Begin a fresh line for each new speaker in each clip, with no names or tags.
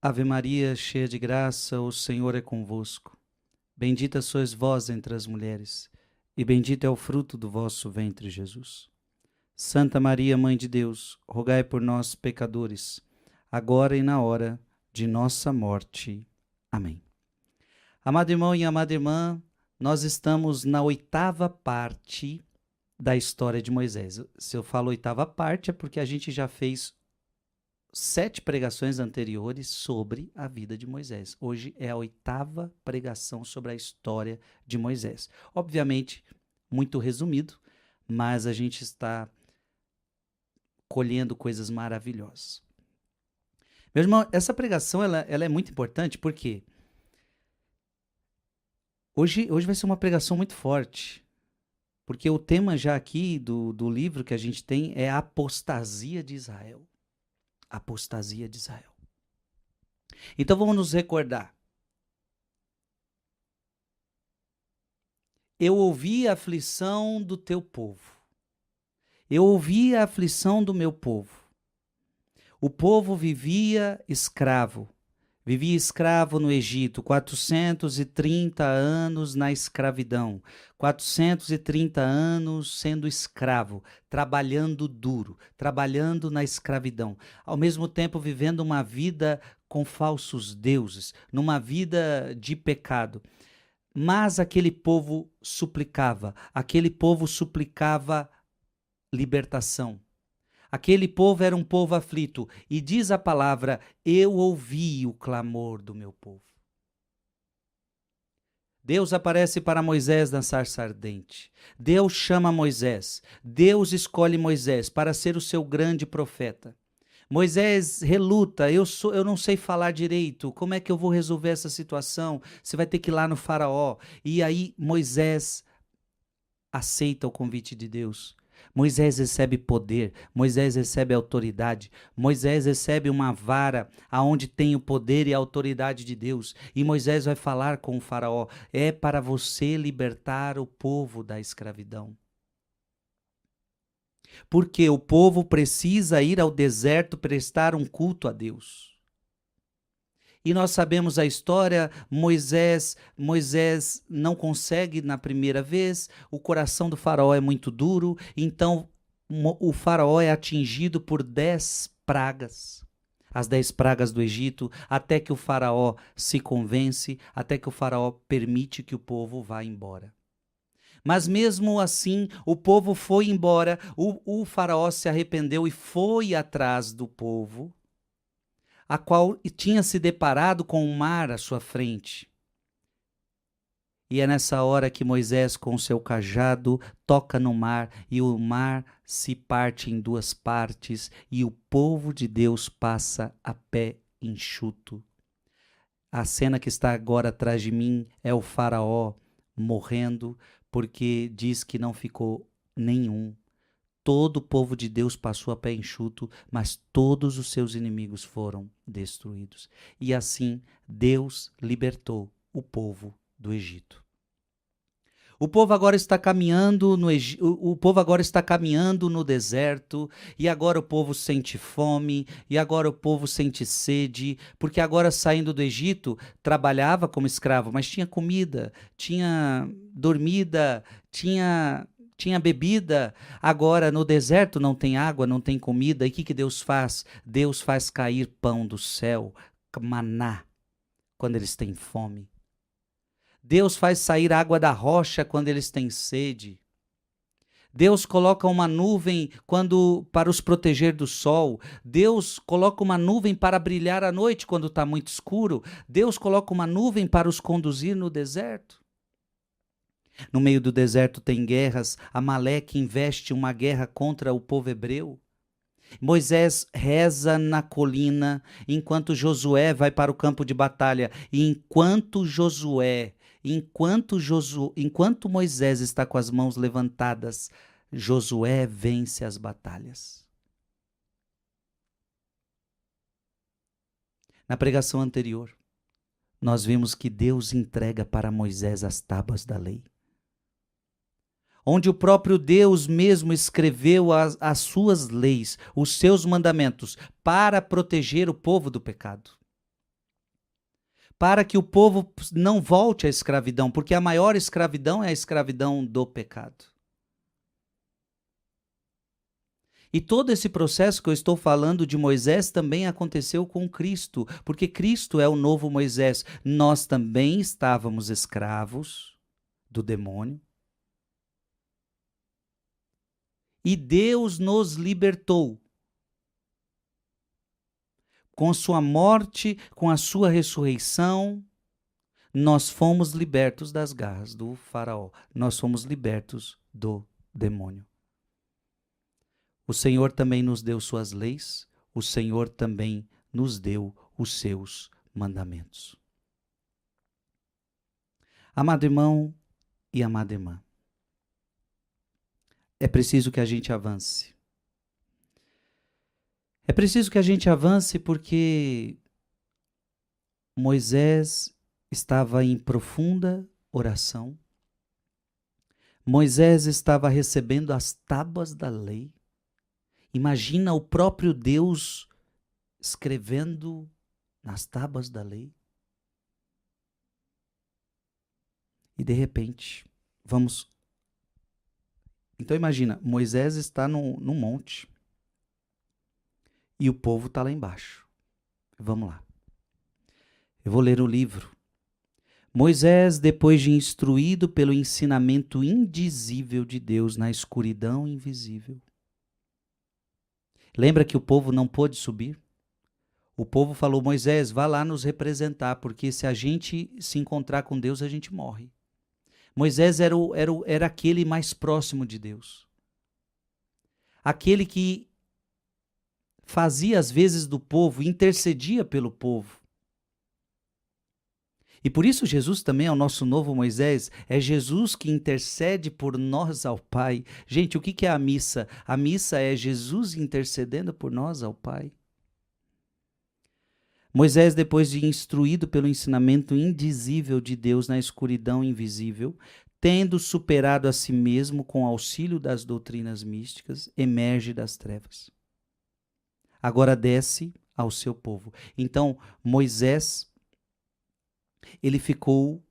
Ave Maria, cheia de graça, o Senhor é convosco. Bendita sois vós entre as mulheres, e bendito é o fruto do vosso ventre, Jesus. Santa Maria, Mãe de Deus, rogai por nós, pecadores, agora e na hora de nossa morte. Amém. Amado irmão e amada irmã, nós estamos na 8ª parte da história de Moisés. Se eu falo 8ª parte, é porque a gente já fez 7 pregações anteriores sobre a vida de Moisés. Hoje é a 8ª pregação sobre a história de Moisés. Obviamente, muito resumido, mas a gente está colhendo coisas maravilhosas. Meu irmão, essa pregação ela é muito importante porque hoje vai ser uma pregação muito forte. Porque o tema já aqui do livro que a gente tem é a apostasia de Israel. Apostasia de Israel. Então vamos nos recordar. Eu ouvi a aflição do teu povo. Eu ouvi a aflição do meu povo. O povo vivia escravo no Egito, 430 anos na escravidão, 430 anos sendo escravo, trabalhando duro, trabalhando na escravidão, ao mesmo tempo vivendo uma vida com falsos deuses, numa vida de pecado. Mas aquele povo suplicava libertação. Aquele povo era um povo aflito, e diz a palavra, eu ouvi o clamor do meu povo. Deus aparece para Moisés na sarça ardente. Deus chama Moisés. Deus escolhe Moisés para ser o seu grande profeta. Moisés reluta, eu não sei falar direito, como é que eu vou resolver essa situação? Você vai ter que ir lá no faraó. E aí Moisés aceita o convite de Deus. Moisés recebe poder, Moisés recebe autoridade, Moisés recebe uma vara aonde tem o poder e a autoridade de Deus. E Moisés vai falar com o faraó, é para você libertar o povo da escravidão. Porque o povo precisa ir ao deserto prestar um culto a Deus. E nós sabemos a história, Moisés não consegue na primeira vez, o coração do faraó é muito duro, então o faraó é atingido por 10 pragas. As 10 pragas do Egito, até que o faraó se convence, até que o faraó permite que o povo vá embora. Mas mesmo assim, o povo foi embora, o faraó se arrependeu e foi atrás do povo, a qual tinha se deparado com o mar à sua frente. E é nessa hora que Moisés, com seu cajado, toca no mar, e o mar se parte em 2 partes, e o povo de Deus passa a pé enxuto. A cena que está agora atrás de mim é o faraó morrendo, porque diz que não ficou nenhum. Todo o povo de Deus passou a pé enxuto, mas todos os seus inimigos foram destruídos. E assim Deus libertou o povo do Egito. O povo agora está caminhando no deserto, e agora o povo sente fome, e agora o povo sente sede, porque agora saindo do Egito, trabalhava como escravo, mas tinha comida, tinha dormida, tinha bebida. Agora no deserto não tem água, não tem comida, e o que Deus faz? Deus faz cair pão do céu, maná, quando eles têm fome. Deus faz sair água da rocha quando eles têm sede. Deus coloca uma nuvem para os proteger do sol. Deus coloca uma nuvem para brilhar à noite quando está muito escuro. Deus coloca uma nuvem para os conduzir no deserto. No meio do deserto tem guerras. Amaleque investe uma guerra contra o povo hebreu. Moisés reza na colina enquanto Josué vai para o campo de batalha. E enquanto Moisés está com as mãos levantadas, Josué vence as batalhas. Na pregação anterior, nós vimos que Deus entrega para Moisés as tábuas da lei, onde o próprio Deus mesmo escreveu as suas leis, os seus mandamentos, para proteger o povo do pecado. para que o povo não volte à escravidão, porque a maior escravidão é a escravidão do pecado. E todo esse processo que eu estou falando de Moisés também aconteceu com Cristo, porque Cristo é o novo Moisés. Nós também estávamos escravos do demônio. E Deus nos libertou. Com sua morte, com a sua ressurreição, nós fomos libertos das garras do faraó. Nós fomos libertos do demônio. O Senhor também nos deu suas leis, o Senhor também nos deu os seus mandamentos. Amado irmão e amada irmã, é preciso que a gente avance. É preciso que a gente avance porque Moisés estava em profunda oração. Moisés estava recebendo as tábuas da lei. Imagina o próprio Deus escrevendo nas tábuas da lei. E de repente, Então imagina, Moisés está num monte e o povo está lá embaixo. Vamos lá. Eu vou ler o livro. Moisés, depois de instruído pelo ensinamento indizível de Deus na escuridão invisível. Lembra que o povo não pôde subir? O povo falou, Moisés, vá lá nos representar, porque se a gente se encontrar com Deus, a gente morre. Moisés era aquele mais próximo de Deus. Aquele que fazia as vezes do povo, intercedia pelo povo. E por isso Jesus também é o nosso novo Moisés, é Jesus que intercede por nós ao Pai. Gente, o que é a missa? A missa é Jesus intercedendo por nós ao Pai. Moisés, depois de instruído pelo ensinamento indizível de Deus na escuridão invisível, tendo superado a si mesmo com auxílio das doutrinas místicas, emerge das trevas. Agora desce ao seu povo. Então, Moisés, ele ficou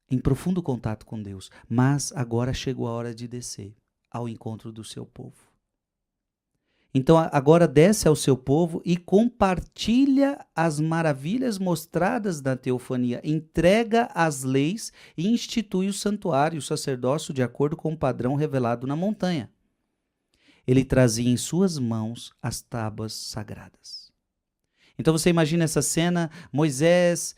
em profundo contato com Deus, mas agora chegou a hora de descer ao encontro do seu povo. Então agora desce ao seu povo e compartilha as maravilhas mostradas na teofania, entrega as leis e institui o santuário, o sacerdócio de acordo com o padrão revelado na montanha. Ele trazia em suas mãos as tábuas sagradas. Então você imagina essa cena, Moisés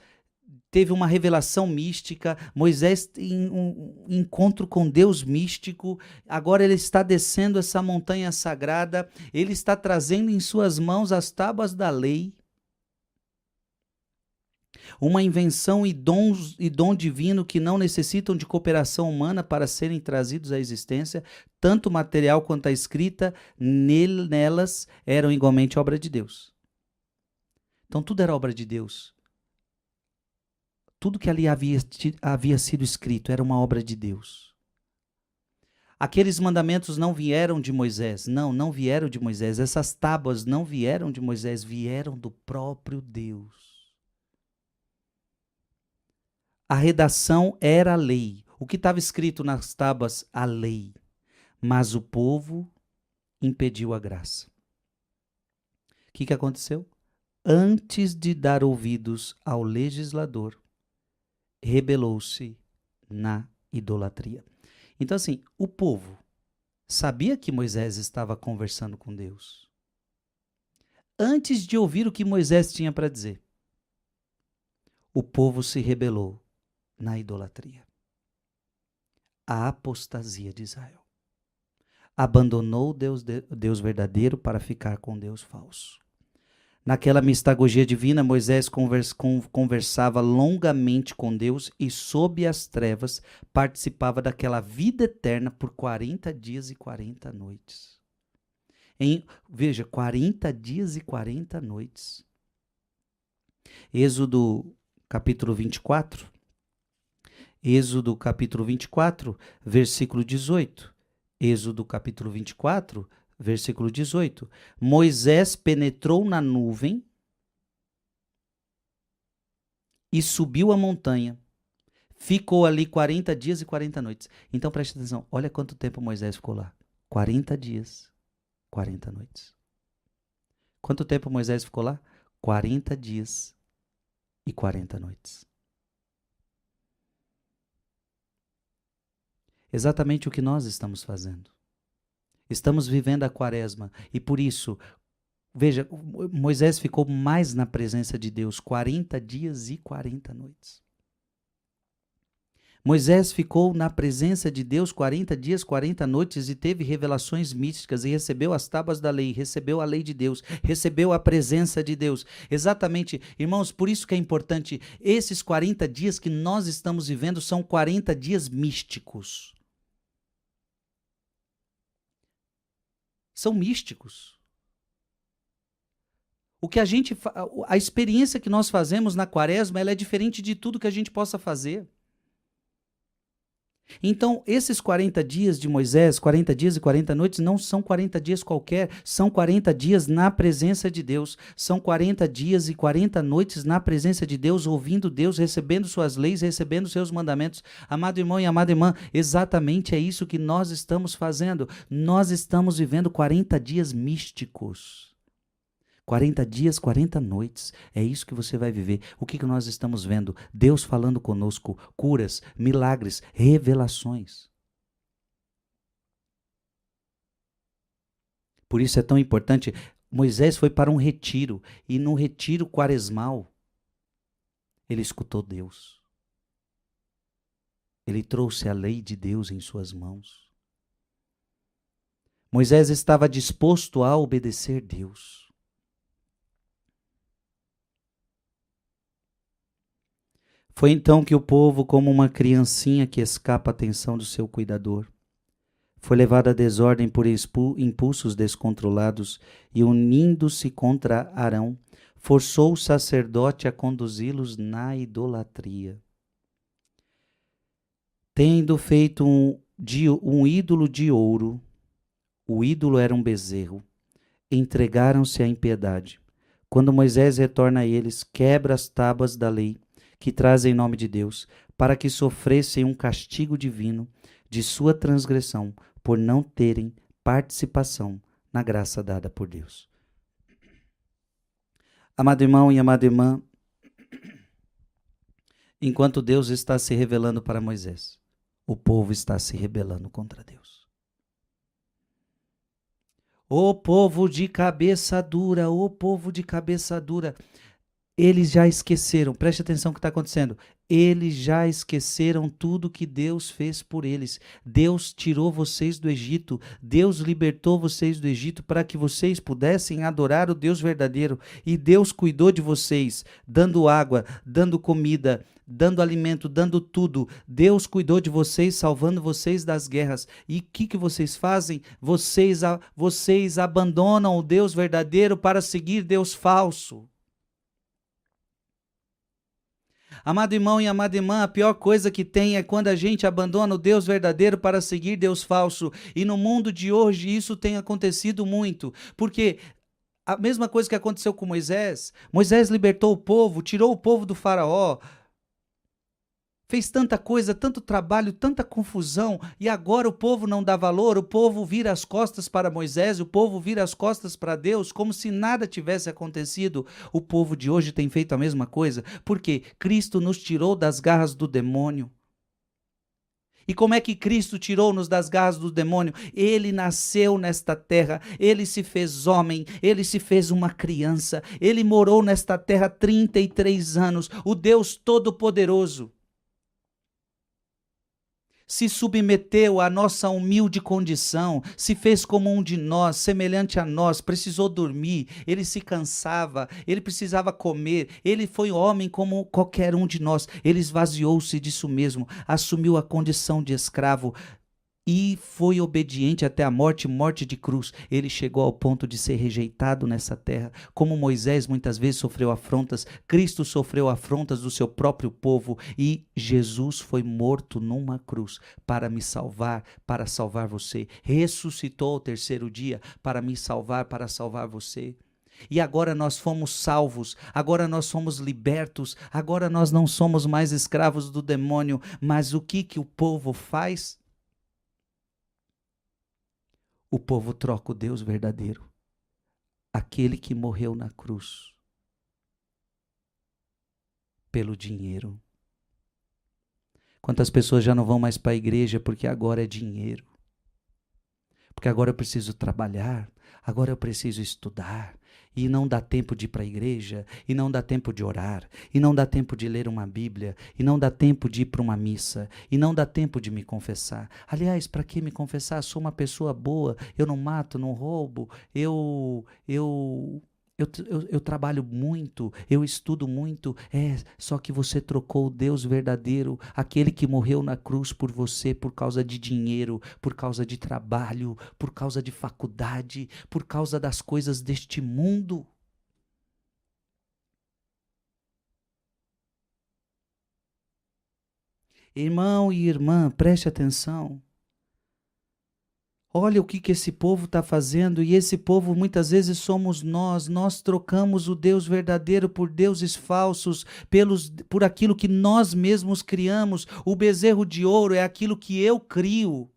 teve uma revelação mística, Moisés tem um encontro com Deus místico, agora ele está descendo essa montanha sagrada, ele está trazendo em suas mãos as tábuas da lei, uma invenção e dom divino que não necessitam de cooperação humana para serem trazidos à existência, tanto o material quanto a escrita nelas eram igualmente obra de Deus. Então tudo era obra de Deus. Tudo que ali havia sido escrito era uma obra de Deus. Aqueles mandamentos não vieram de Moisés. Não vieram de Moisés. Essas tábuas não vieram de Moisés, vieram do próprio Deus. A redação era a lei. O que estava escrito nas tábuas? A lei. Mas o povo impediu a graça. O que aconteceu? Antes de dar ouvidos ao legislador, rebelou-se na idolatria. Então assim, o povo sabia que Moisés estava conversando com Deus. Antes de ouvir o que Moisés tinha para dizer, o povo se rebelou na idolatria. A apostasia de Israel. Abandonou Deus verdadeiro para ficar com Deus falso. Naquela mistagogia divina, Moisés conversava longamente com Deus e, sob as trevas, participava daquela vida eterna por 40 dias e 40 noites. Veja, 40 dias e 40 noites. Êxodo capítulo 24. Êxodo capítulo 24, versículo 18. Êxodo capítulo 24, versículo 18. Moisés penetrou na nuvem e subiu a montanha. Ficou ali 40 dias e 40 noites. Então preste atenção, olha quanto tempo Moisés ficou lá. 40 dias, 40 noites. Quanto tempo Moisés ficou lá? 40 dias e 40 noites. Exatamente o que nós estamos fazendo. Estamos vivendo a quaresma e por isso, veja, Moisés ficou mais na presença de Deus 40 dias e 40 noites. Moisés ficou na presença de Deus 40 dias, 40 noites e teve revelações místicas e recebeu as tábuas da lei, recebeu a lei de Deus, recebeu a presença de Deus. Exatamente, irmãos, por isso que é importante, esses 40 dias que nós estamos vivendo são 40 dias místicos. São místicos. A experiência que nós fazemos na quaresma, ela é diferente de tudo que a gente possa fazer. Então, esses 40 dias de Moisés, 40 dias e 40 noites, não são 40 dias qualquer, são 40 dias na presença de Deus. São 40 dias e 40 noites na presença de Deus, ouvindo Deus, recebendo suas leis, recebendo seus mandamentos. Amado irmão e amada irmã, exatamente é isso que nós estamos fazendo. Nós estamos vivendo 40 dias místicos. 40 dias, 40 noites, é isso que você vai viver. O que nós estamos vendo? Deus falando conosco, curas, milagres, revelações. Por isso é tão importante, Moisés foi para um retiro, e no retiro quaresmal, ele escutou Deus. Ele trouxe a lei de Deus em suas mãos. Moisés estava disposto a obedecer Deus. Foi então que o povo, como uma criancinha que escapa à atenção do seu cuidador, foi levado à desordem por impulsos descontrolados e, unindo-se contra Arão, forçou o sacerdote a conduzi-los na idolatria. Tendo feito um ídolo de ouro, o ídolo era um bezerro, entregaram-se à impiedade. Quando Moisés retorna a eles, quebra as tábuas da lei que trazem em nome de Deus, para que sofressem um castigo divino de sua transgressão, por não terem participação na graça dada por Deus. Amado irmão e amada irmã, enquanto Deus está se revelando para Moisés, o povo está se rebelando contra Deus. Ô povo de cabeça dura, ô povo de cabeça dura. Eles já esqueceram, preste atenção no que está acontecendo. Eles já esqueceram tudo que Deus fez por eles. Deus tirou vocês do Egito. Deus libertou vocês do Egito para que vocês pudessem adorar o Deus verdadeiro. E Deus cuidou de vocês, dando água, dando comida, dando alimento, dando tudo. Deus cuidou de vocês, salvando vocês das guerras. E o que vocês fazem? Vocês abandonam o Deus verdadeiro para seguir Deus falso. Amado irmão e amada irmã, a pior coisa que tem é quando a gente abandona o Deus verdadeiro para seguir Deus falso. E no mundo de hoje isso tem acontecido muito. Porque a mesma coisa que aconteceu com Moisés, Moisés libertou o povo, tirou o povo do faraó, fez tanta coisa, tanto trabalho, tanta confusão, e agora o povo não dá valor, o povo vira as costas para Moisés, o povo vira as costas para Deus, como se nada tivesse acontecido. O povo de hoje tem feito a mesma coisa, porque Cristo nos tirou das garras do demônio. E como é que Cristo tirou-nos das garras do demônio? Ele nasceu nesta terra, ele se fez homem, ele se fez uma criança, ele morou nesta terra 33 anos, o Deus Todo-Poderoso se submeteu à nossa humilde condição, se fez como um de nós, semelhante a nós, precisou dormir, ele se cansava, ele precisava comer, ele foi homem como qualquer um de nós, ele esvaziou-se disso mesmo, assumiu a condição de escravo e foi obediente até a morte, morte de cruz. Ele chegou ao ponto de ser rejeitado nessa terra. Como Moisés muitas vezes sofreu afrontas, Cristo sofreu afrontas do seu próprio povo e Jesus foi morto numa cruz para me salvar, para salvar você. Ressuscitou ao terceiro dia para me salvar, para salvar você. E agora nós fomos salvos, agora nós somos libertos, agora nós não somos mais escravos do demônio. Mas o que o povo faz? O povo troca o Deus verdadeiro, aquele que morreu na cruz, pelo dinheiro. Quantas pessoas já não vão mais para a igreja porque agora é dinheiro? Porque agora eu preciso trabalhar, agora eu preciso estudar, e não dá tempo de ir para a igreja, e não dá tempo de orar, e não dá tempo de ler uma Bíblia, e não dá tempo de ir para uma missa, e não dá tempo de me confessar. Aliás, para que me confessar? Sou uma pessoa boa, eu não mato, não roubo, eu trabalho muito, eu estudo muito. Só que você trocou o Deus verdadeiro, aquele que morreu na cruz por você, por causa de dinheiro, por causa de trabalho, por causa de faculdade, por causa das coisas deste mundo. Irmão e irmã, preste atenção. Olha o que esse povo está fazendo, e esse povo muitas vezes somos nós. Nós trocamos o Deus verdadeiro por deuses falsos, por aquilo que nós mesmos criamos. O bezerro de ouro é aquilo que eu crio.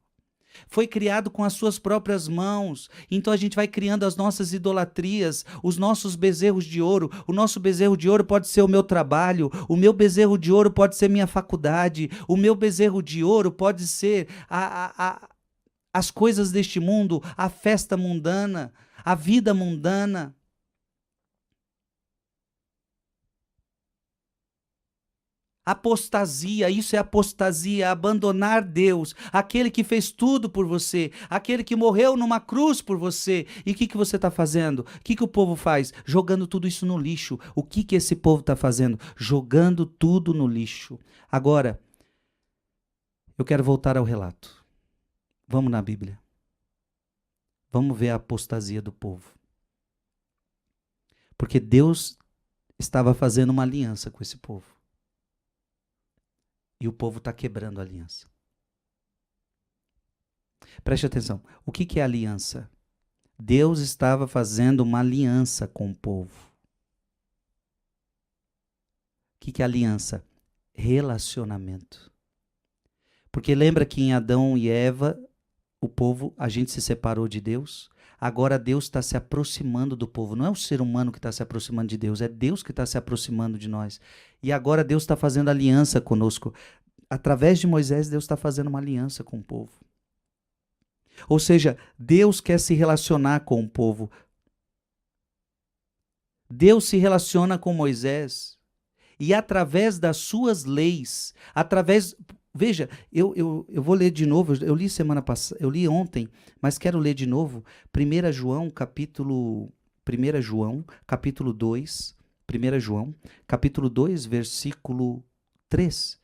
Foi criado com as suas próprias mãos. Então a gente vai criando as nossas idolatrias, os nossos bezerros de ouro. O nosso bezerro de ouro pode ser o meu trabalho, o meu bezerro de ouro pode ser minha faculdade, o meu bezerro de ouro pode ser as coisas deste mundo, a festa mundana, a vida mundana. Apostasia, isso é apostasia, abandonar Deus, aquele que fez tudo por você, aquele que morreu numa cruz por você. E o que você está fazendo? O que o povo faz? Jogando tudo isso no lixo. O que esse povo está fazendo? Jogando tudo no lixo. Agora, eu quero voltar ao relato. Vamos na Bíblia. Vamos ver a apostasia do povo. Porque Deus estava fazendo uma aliança com esse povo. E o povo está quebrando a aliança. Preste atenção. O que é aliança? Deus estava fazendo uma aliança com o povo. O que é aliança? Relacionamento. Porque lembra que em Adão e Eva, o povo, a gente se separou de Deus? Agora Deus está se aproximando do povo. Não é o ser humano que está se aproximando de Deus, é Deus que está se aproximando de nós. E agora Deus está fazendo aliança conosco. Através de Moisés, Deus está fazendo uma aliança com o povo. Ou seja, Deus quer se relacionar com o povo. Deus se relaciona com Moisés. E através das suas leis, veja, eu vou ler de novo, eu li semana passada, eu li ontem, mas quero ler de novo, 1 João, capítulo 2, 1 João, capítulo 2, versículo 3.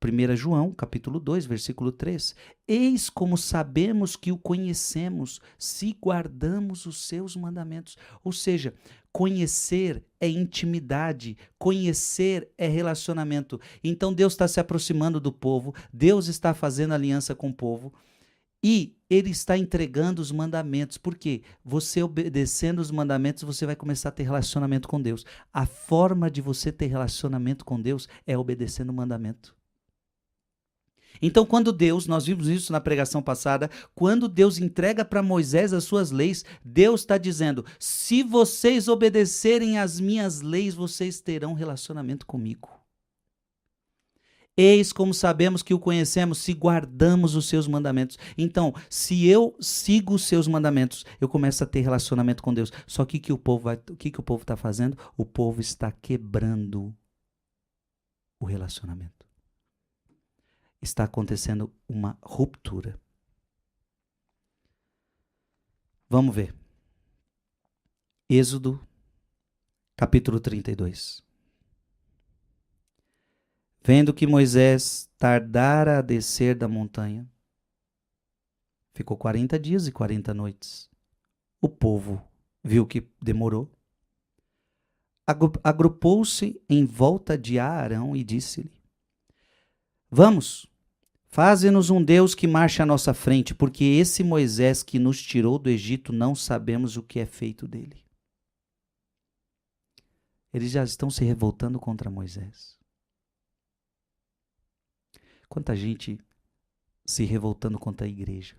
1 João, capítulo 2, versículo 3. Eis como sabemos que o conhecemos, se guardamos os seus mandamentos. Ou seja, conhecer é intimidade, conhecer é relacionamento. Então Deus está se aproximando do povo, Deus está fazendo aliança com o povo e Ele está entregando os mandamentos. Por quê? Você obedecendo os mandamentos, você vai começar a ter relacionamento com Deus. A forma de você ter relacionamento com Deus é obedecendo o mandamento. Então, quando Deus, nós vimos isso na pregação passada, quando Deus entrega para Moisés as suas leis, Deus está dizendo, se vocês obedecerem às minhas leis, vocês terão relacionamento comigo. Eis como sabemos que o conhecemos, se guardamos os seus mandamentos. Então, se eu sigo os seus mandamentos, eu começo a ter relacionamento com Deus. Só que o que o povo está fazendo? O povo está quebrando o relacionamento. Está acontecendo uma ruptura. Vamos ver. Êxodo, capítulo 32. Vendo que Moisés tardara a descer da montanha, ficou 40 dias e 40 noites. O povo viu que demorou. Agrupou-se em volta de Arão e disse-lhe, vamos, faze-nos um Deus que marche à nossa frente, porque esse Moisés que nos tirou do Egito não sabemos o que é feito dele. Eles já estão se revoltando contra Moisés. Quanta gente se revoltando contra a igreja.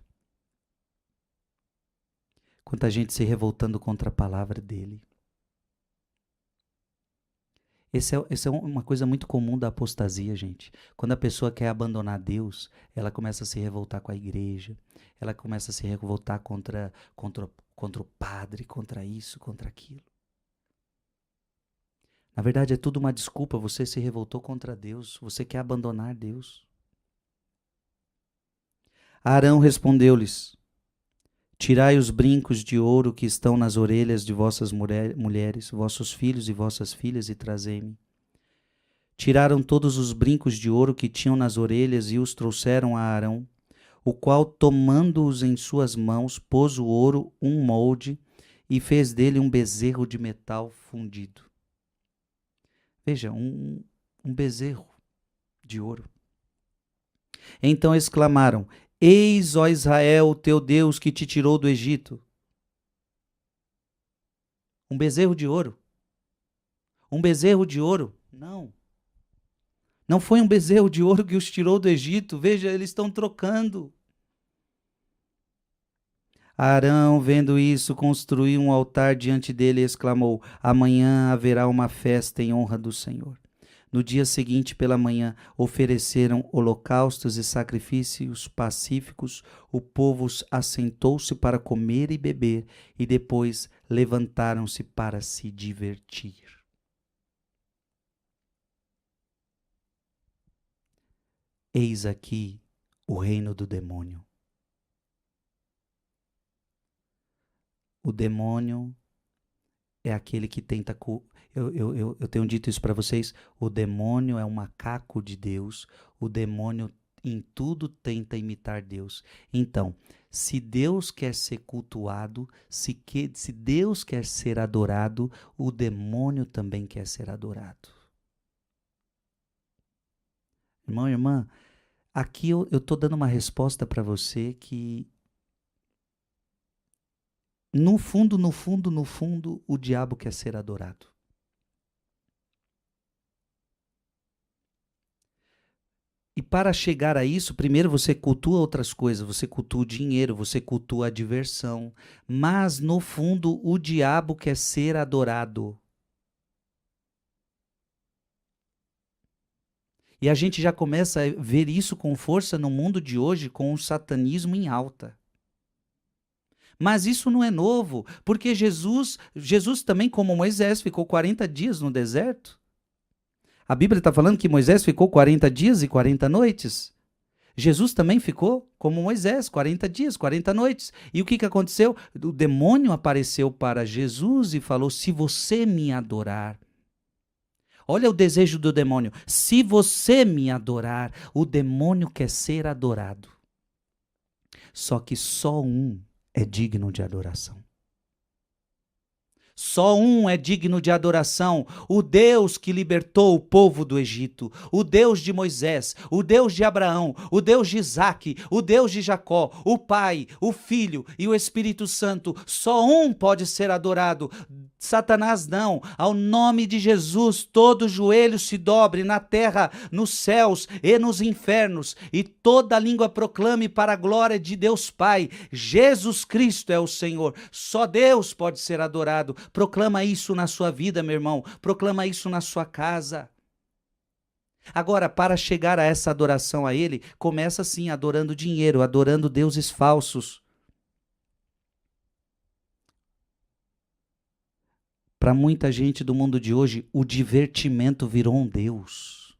Quanta gente se revoltando contra a palavra dele. Essa é uma coisa muito comum da apostasia, gente. Quando a pessoa quer abandonar Deus, ela começa a se revoltar com a igreja, ela começa a se revoltar contra o padre, contra isso, contra aquilo. Na verdade, é tudo uma desculpa. Você se revoltou contra Deus, você quer abandonar Deus. Arão respondeu-lhes: Tirai os brincos de ouro que estão nas orelhas de vossas mulheres, vossos filhos e vossas filhas, e trazei-me. Tiraram todos os brincos de ouro que tinham nas orelhas e os trouxeram a Arão, o qual, tomando-os em suas mãos, pôs o ouro um molde e fez dele um bezerro de metal fundido. Veja, um bezerro de ouro. Então exclamaram: Eis, ó Israel, o teu Deus que te tirou do Egito. Um bezerro de ouro. Um bezerro de ouro? Não. Não foi um bezerro de ouro que os tirou do Egito. Veja, eles estão trocando. Arão, vendo isso, construiu um altar diante dele e exclamou: Amanhã haverá uma festa em honra do Senhor. No dia seguinte, pela manhã, ofereceram holocaustos e sacrifícios pacíficos. O povo assentou-se para comer e beber, e depois levantaram-se para se divertir. Eis aqui o reino do demônio. O demônio é aquele que tenta... Eu tenho dito isso para vocês. O demônio é um macaco de Deus. O demônio em tudo tenta imitar Deus. Então, se Deus quer ser cultuado, se Deus quer ser adorado, o demônio também quer ser adorado. Irmão, irmã, aqui eu estou dando uma resposta para você que no fundo, o diabo quer ser adorado. E para chegar a isso, primeiro você cultua outras coisas, você cultua o dinheiro, você cultua a diversão, mas no fundo o diabo quer ser adorado. E a gente já começa a ver isso com força no mundo de hoje, com o satanismo em alta. Mas isso não é novo, porque Jesus também, como Moisés, ficou 40 dias no deserto. A Bíblia está falando que Moisés ficou 40 dias e 40 noites. Jesus também ficou, como Moisés, 40 dias, 40 noites. E o que aconteceu? O demônio apareceu para Jesus e falou: se você me adorar. Olha o desejo do demônio. Se você me adorar, o demônio quer ser adorado. Só que só um é digno de adoração. Só um é digno de adoração, o Deus que libertou o povo do Egito, o Deus de Moisés, o Deus de Abraão, o Deus de Isaque, o Deus de Jacó, o Pai, o Filho e o Espírito Santo. Só um pode ser adorado. Satanás não. Ao nome de Jesus, todo joelho se dobre na terra, nos céus e nos infernos, e toda língua proclame para a glória de Deus Pai: Jesus Cristo é o Senhor. Só Deus pode ser adorado. Proclama isso na sua vida, meu irmão. Proclama isso na sua casa. Agora, para chegar a essa adoração a Ele, começa assim, adorando dinheiro, adorando deuses falsos. Para muita gente do mundo de hoje, o divertimento virou um Deus.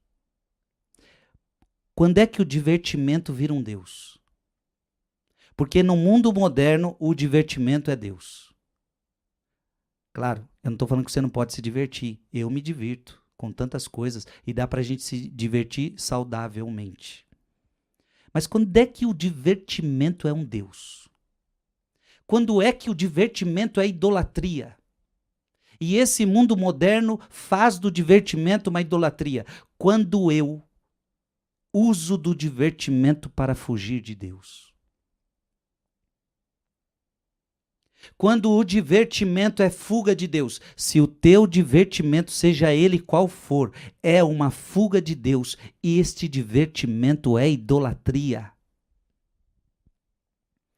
Quando é que o divertimento vira um Deus? Porque no mundo moderno, o divertimento é Deus. Claro, eu não estou falando que você não pode se divertir. Eu me divirto com tantas coisas e dá para a gente se divertir saudavelmente. Mas quando é que o divertimento é um Deus? Quando é que o divertimento é idolatria? E esse mundo moderno faz do divertimento uma idolatria. Quando eu uso do divertimento para fugir de Deus. Quando o divertimento é fuga de Deus, se o teu divertimento, seja ele qual for, é uma fuga de Deus, e este divertimento é idolatria.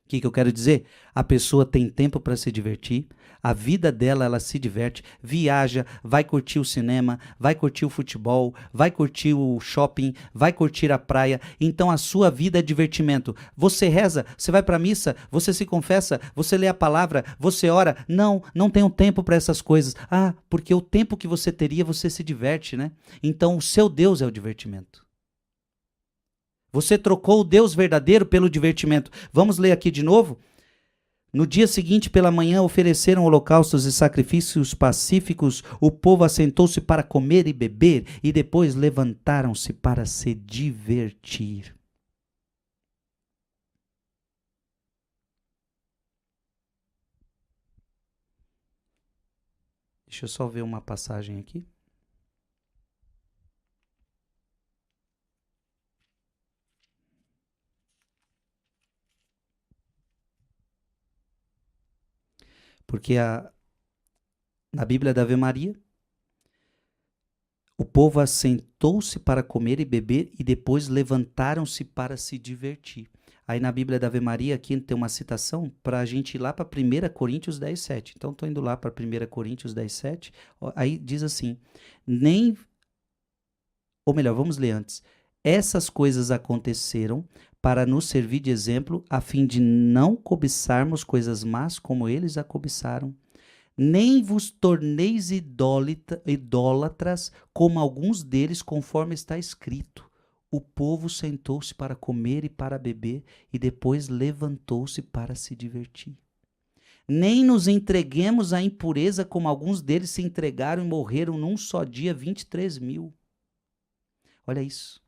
O que eu quero dizer? A pessoa tem tempo para se divertir, a vida dela, ela se diverte, viaja, vai curtir o cinema, vai curtir o futebol, vai curtir o shopping, vai curtir a praia. Então a sua vida é divertimento. Você reza, você vai para a missa, você se confessa, você lê a palavra, você ora. Não, não tenho tempo para essas coisas. Ah, porque o tempo que você teria, você se diverte, né? Então o seu Deus é o divertimento. Você trocou o Deus verdadeiro pelo divertimento. Vamos ler aqui de novo? No dia seguinte, pela manhã, ofereceram holocaustos e sacrifícios pacíficos. O povo assentou-se para comer e beber, e depois levantaram-se para se divertir. Deixa eu só ver uma passagem aqui. Porque na Bíblia da Ave Maria, o povo assentou-se para comer e beber e depois levantaram-se para se divertir. Aí na Bíblia da Ave Maria, aqui tem uma citação para a gente ir lá para 1 Coríntios 10, 7. Então estou indo lá para 1 Coríntios 10, 7. Aí diz assim, ou melhor, vamos ler antes. Essas coisas aconteceram para nos servir de exemplo, a fim de não cobiçarmos coisas más como eles a cobiçaram. Nem vos torneis idólatras, como alguns deles, conforme está escrito. O povo sentou-se para comer e para beber, e depois levantou-se para se divertir. Nem nos entreguemos à impureza, como alguns deles se entregaram e morreram num só dia 23.000. Olha isso.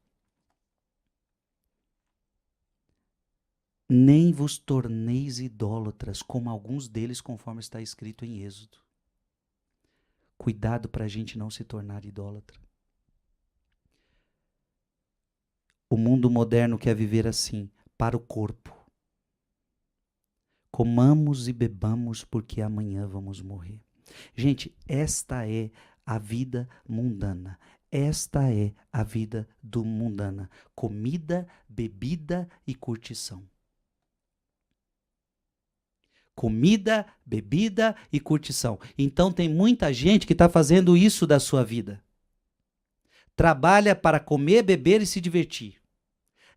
Nem vos torneis idólatras, como alguns deles, conforme está escrito em Êxodo. Cuidado para a gente não se tornar idólatra. O mundo moderno quer viver assim, para o corpo. Comamos e bebamos, porque amanhã vamos morrer. Gente, esta é a vida mundana. Esta é a vida do mundana. Comida, bebida e curtição. Comida, bebida e curtição. Então tem muita gente que está fazendo isso da sua vida. Trabalha para comer, beber e se divertir.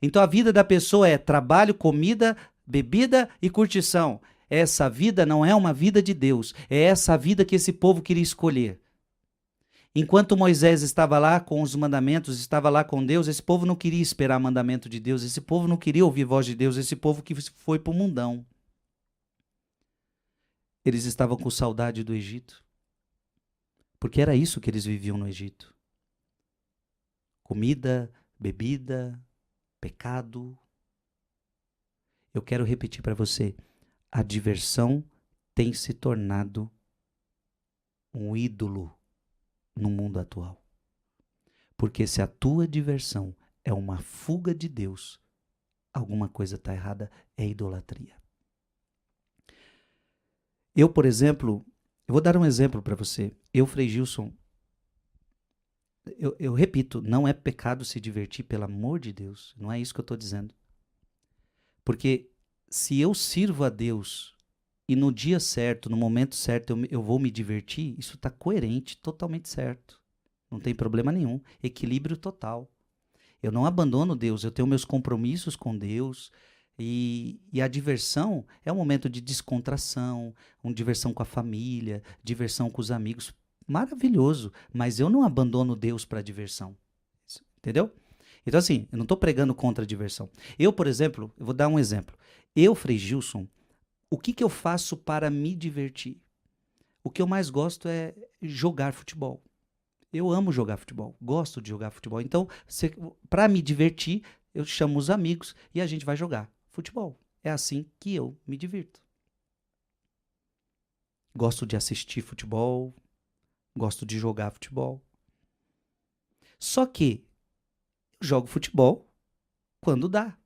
Então a vida da pessoa é trabalho, comida, bebida e curtição. Essa vida não é uma vida de Deus. É essa vida que esse povo queria escolher. Enquanto Moisés estava lá com os mandamentos, estava lá com Deus, esse povo não queria esperar mandamento de Deus, esse povo não queria ouvir voz de Deus, esse povo que foi para o mundão. Eles estavam com saudade do Egito. Porque era isso que eles viviam no Egito. Comida, bebida, pecado. Eu quero repetir para você. A diversão tem se tornado um ídolo no mundo atual. Porque se a tua diversão é uma fuga de Deus, alguma coisa está errada, é idolatria. Eu, por exemplo, eu vou dar um exemplo para você. Eu, Frei Gilson, eu repito, não é pecado se divertir, pelo amor de Deus. Não é isso que eu estou dizendo. Porque se eu sirvo a Deus e no dia certo, no momento certo, eu vou me divertir, isso está coerente, totalmente certo. Não tem problema nenhum. Equilíbrio total. Eu não abandono Deus, eu tenho meus compromissos com Deus. E a diversão é um momento de descontração, uma diversão com a família, diversão com os amigos. Maravilhoso, mas eu não abandono Deus para a diversão. Entendeu? Então, assim, eu não estou pregando contra a diversão. Eu, por exemplo, eu vou dar um exemplo. Eu, Frei Gilson, o que eu faço para me divertir? O que eu mais gosto é jogar futebol. Eu amo jogar futebol, gosto de jogar futebol. Então, para me divertir, eu chamo os amigos e a gente vai jogar futebol. É assim que eu me divirto. Gosto de assistir futebol, gosto de jogar futebol. Só que eu jogo futebol quando dá.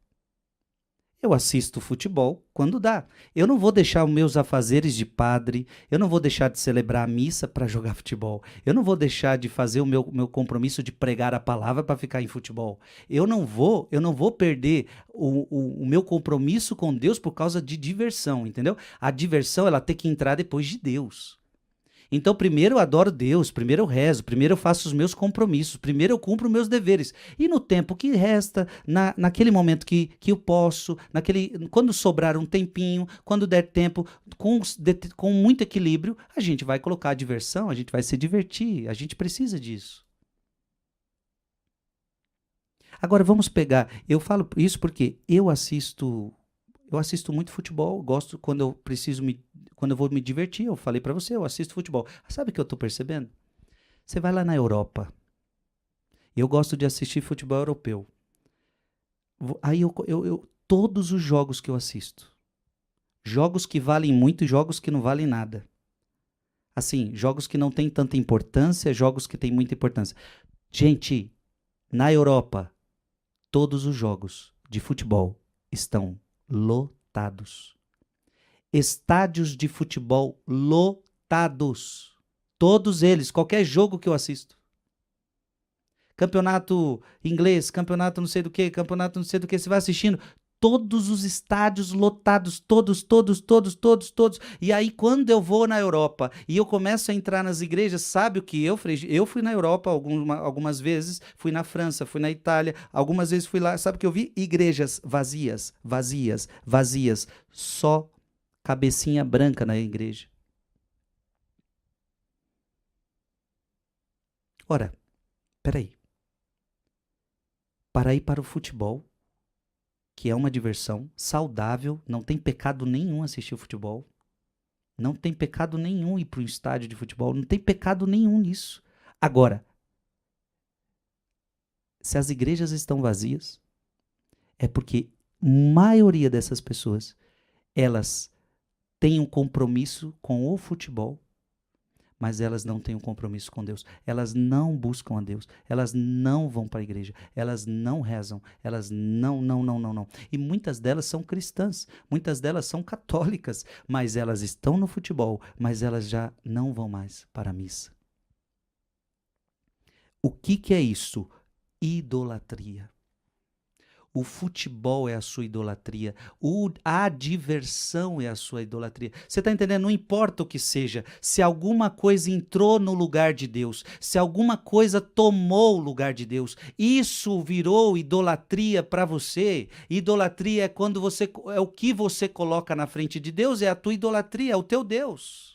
Eu assisto futebol quando dá. Eu não vou deixar os meus afazeres de padre, eu não vou deixar de celebrar a missa para jogar futebol. Eu não vou deixar de fazer o meu compromisso de pregar a palavra para ficar em futebol. Eu não vou perder o meu compromisso com Deus por causa de diversão, entendeu? A diversão, ela tem que entrar depois de Deus. Então, primeiro eu adoro Deus, primeiro eu rezo, primeiro eu faço os meus compromissos, primeiro eu cumpro meus deveres. E no tempo que resta, naquele momento que eu posso, quando sobrar um tempinho, quando der tempo, com muito equilíbrio, a gente vai colocar a diversão, a gente vai se divertir, a gente precisa disso. Agora vamos pegar, eu falo isso porque eu assisto muito futebol, gosto quando eu vou me divertir, eu falei pra você, eu assisto futebol. Sabe o que eu tô percebendo? Você vai lá na Europa, eu gosto de assistir futebol europeu. Aí todos os jogos que eu assisto, jogos que valem muito e jogos que não valem nada. Assim, jogos que não têm tanta importância, jogos que têm muita importância. Gente, na Europa, todos os jogos de futebol estão lotados. Estádios de futebol lotados. Todos eles, qualquer jogo que eu assisto. Campeonato inglês, campeonato não sei do que, campeonato não sei do que, você vai assistindo. Todos os estádios lotados, todos, todos, todos, todos, todos. E aí, quando eu vou na Europa e eu começo a entrar nas igrejas, sabe o que eu fiz? Eu fui na Europa algumas vezes, fui na França, fui na Itália, algumas vezes fui lá. Sabe o que eu vi? Igrejas vazias, vazias, vazias. Só cabecinha branca na igreja. Ora, peraí. Para ir para o futebol, que é uma diversão saudável, não tem pecado nenhum assistir o futebol. Não tem pecado nenhum ir para um estádio de futebol, não tem pecado nenhum nisso. Agora, se as igrejas estão vazias, é porque a maioria dessas pessoas, elas têm um compromisso com o futebol, mas elas não têm um compromisso com Deus. Elas não buscam a Deus. Elas não vão para a igreja. Elas não rezam. Elas não, não, não, não, não. E muitas delas são cristãs. Muitas delas são católicas. Mas elas estão no futebol. Mas elas já não vão mais para a missa. O que é isso? Idolatria. O futebol é a sua idolatria. A diversão é a sua idolatria. Você está entendendo? Não importa o que seja. Se alguma coisa entrou no lugar de Deus, se alguma coisa tomou o lugar de Deus, isso virou idolatria para você. Idolatria é quando é o que você coloca na frente de Deus, é a tua idolatria, é o teu Deus.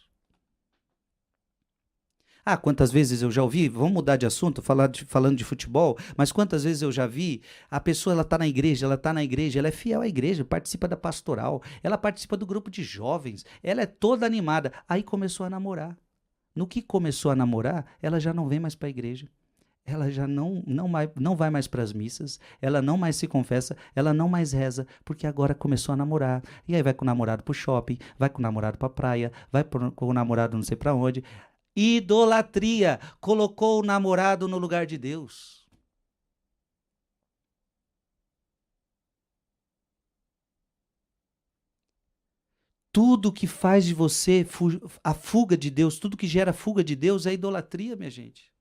Ah, quantas vezes eu já ouvi, vamos mudar de assunto, falando de futebol, mas quantas vezes eu já vi, a pessoa ela está na igreja, ela é fiel à igreja, participa da pastoral, ela participa do grupo de jovens, ela é toda animada, aí começou a namorar. No que começou a namorar, ela já não vem mais para a igreja, ela já não vai mais para as missas, ela não mais se confessa, ela não mais reza, porque agora começou a namorar, e aí vai com o namorado pro shopping, vai com o namorado pra praia, vai com o namorado não sei para onde. Idolatria, colocou o namorado no lugar de Deus. Tudo que faz de você a fuga de Deus, tudo que gera fuga de Deus é idolatria, minha gente.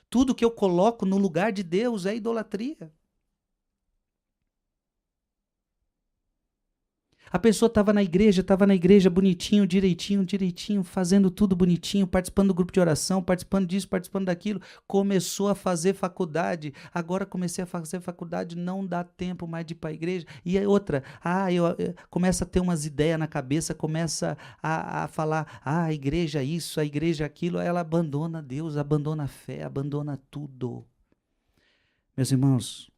Tudo que eu coloco no lugar de Deus é idolatria. A pessoa estava na igreja bonitinho, direitinho, direitinho, fazendo tudo bonitinho, participando do grupo de oração, participando disso, participando daquilo. Começou a fazer faculdade. Agora comecei a fazer faculdade, não dá tempo mais de ir para a igreja. E aí outra, começa a ter umas ideias na cabeça, começa a falar, a igreja isso, a igreja aquilo. Ela abandona Deus, abandona a fé, abandona tudo. Meus irmãos,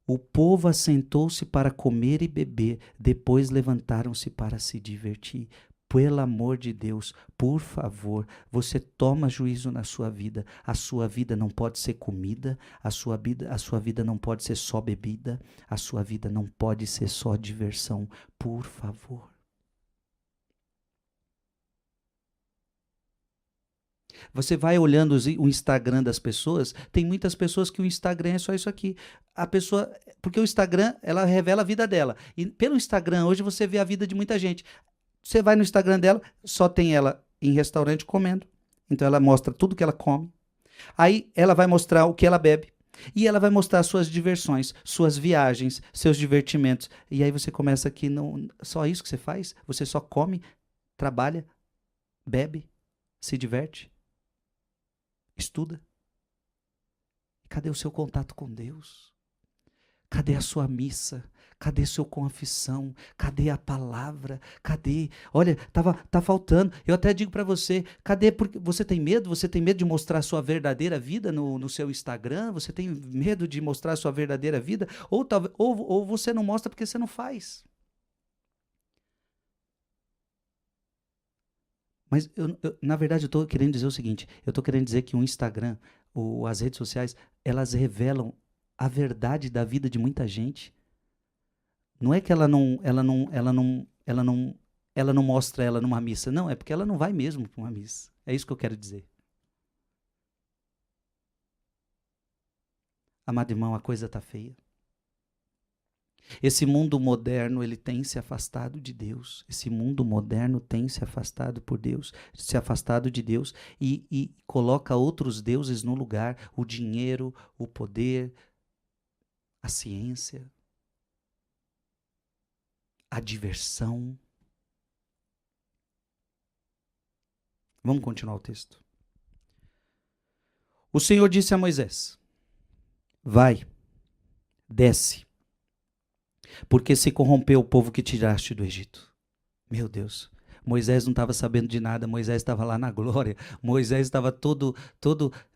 o povo assentou-se para comer e beber, depois levantaram-se para se divertir. Pelo amor de Deus, por favor, você toma juízo na sua vida. A sua vida não pode ser comida, a sua vida não pode ser só bebida, a sua vida não pode ser só diversão. Por favor. Você vai olhando o Instagram das pessoas, tem muitas pessoas que o Instagram é só isso aqui. A pessoa, porque o Instagram, ela revela a vida dela. E pelo Instagram, hoje você vê a vida de muita gente. Você vai no Instagram dela, só tem ela em restaurante comendo. Então ela mostra tudo que ela come. Aí ela vai mostrar o que ela bebe. E ela vai mostrar suas diversões, suas viagens, seus divertimentos. E aí você começa aqui, não, só isso que você faz? Você só come, trabalha, bebe, se diverte, estuda. Cadê o seu contato com Deus? Cadê a sua missa? Cadê sua confissão? Cadê a palavra? Cadê? Olha, tá faltando. Eu até digo para você, cadê? Porque você tem medo? Você tem medo de mostrar a sua verdadeira vida no seu Instagram? Você tem medo de mostrar a sua verdadeira vida? Ou você não mostra porque você não faz. Mas, na verdade, eu estou querendo dizer o seguinte, eu estou querendo dizer que o Instagram, as redes sociais, elas revelam a verdade da vida de muita gente. Não é que ela não mostra ela numa missa. Não, é porque ela não vai mesmo para uma missa. É isso que eu quero dizer. Amado irmão, a coisa está feia. Esse mundo moderno, ele tem se afastado de Deus. Esse mundo moderno tem se afastado por Deus, se afastado de Deus e coloca outros deuses no lugar, o dinheiro, o poder, a ciência, a diversão. Vamos continuar o texto. O Senhor disse a Moisés: vai, desce, porque se corrompeu o povo que tiraste do Egito. Meu Deus, Moisés não estava sabendo de nada, Moisés estava lá na glória, Moisés estava todo,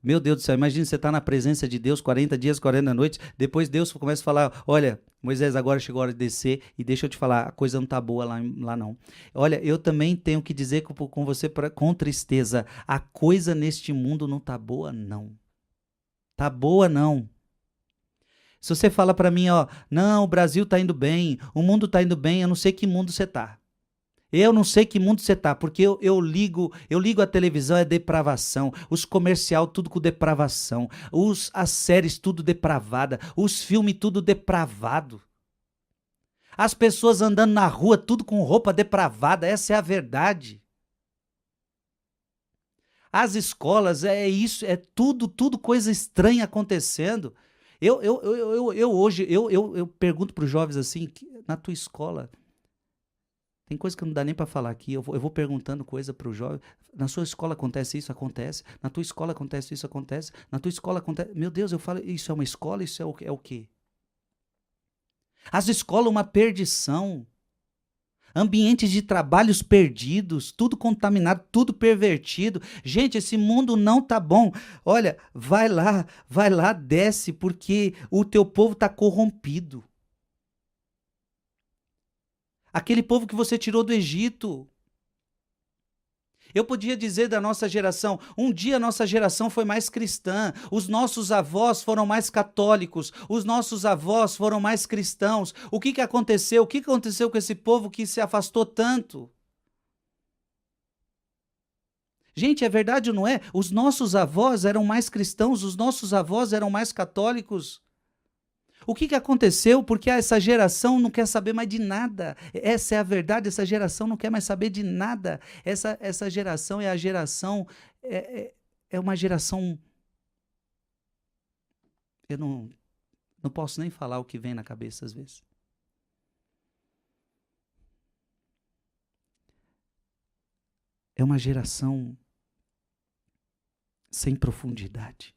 meu Deus do céu, imagina você estar na presença de Deus 40 dias, 40 noites, depois Deus começa a falar, olha, Moisés, agora chegou a hora de descer, e deixa eu te falar, a coisa não está boa lá não. Olha, eu também tenho que dizer com você com tristeza, a coisa neste mundo não está boa não. Está boa não. Se você fala para mim, ó, não, o Brasil está indo bem, o mundo está indo bem, eu não sei que mundo você está. Eu não sei que mundo você está, porque eu ligo a televisão, é depravação, os comercial tudo com depravação, as séries tudo depravada, os filmes tudo depravado. As pessoas andando na rua tudo com roupa depravada, essa é a verdade. As escolas, é isso, é tudo coisa estranha acontecendo. Hoje, eu pergunto para os jovens assim, na tua escola, tem coisa que não dá nem para falar aqui, eu vou perguntando coisa para o jovem, na sua escola acontece isso? Acontece. Na tua escola acontece isso? Acontece. Na tua escola acontece... Meu Deus, eu falo, isso é uma escola? Isso é o quê? As escolas, uma perdição. Ambientes de trabalhos perdidos, tudo contaminado, tudo pervertido. Gente, esse mundo não tá bom. Olha, vai lá, desce, porque o teu povo tá corrompido. Aquele povo que você tirou do Egito. Eu podia dizer da nossa geração, um dia a nossa geração foi mais cristã, os nossos avós foram mais católicos, os nossos avós foram mais cristãos. O que aconteceu? O que aconteceu com esse povo que se afastou tanto? Gente, é verdade ou não é? Os nossos avós eram mais cristãos, os nossos avós eram mais católicos. O que aconteceu? Porque essa geração não quer saber mais de nada. Essa é a verdade, essa geração não quer mais saber de nada. Essa geração é a geração... É uma geração... Eu não posso nem falar o que vem na cabeça às vezes. É uma geração sem profundidade.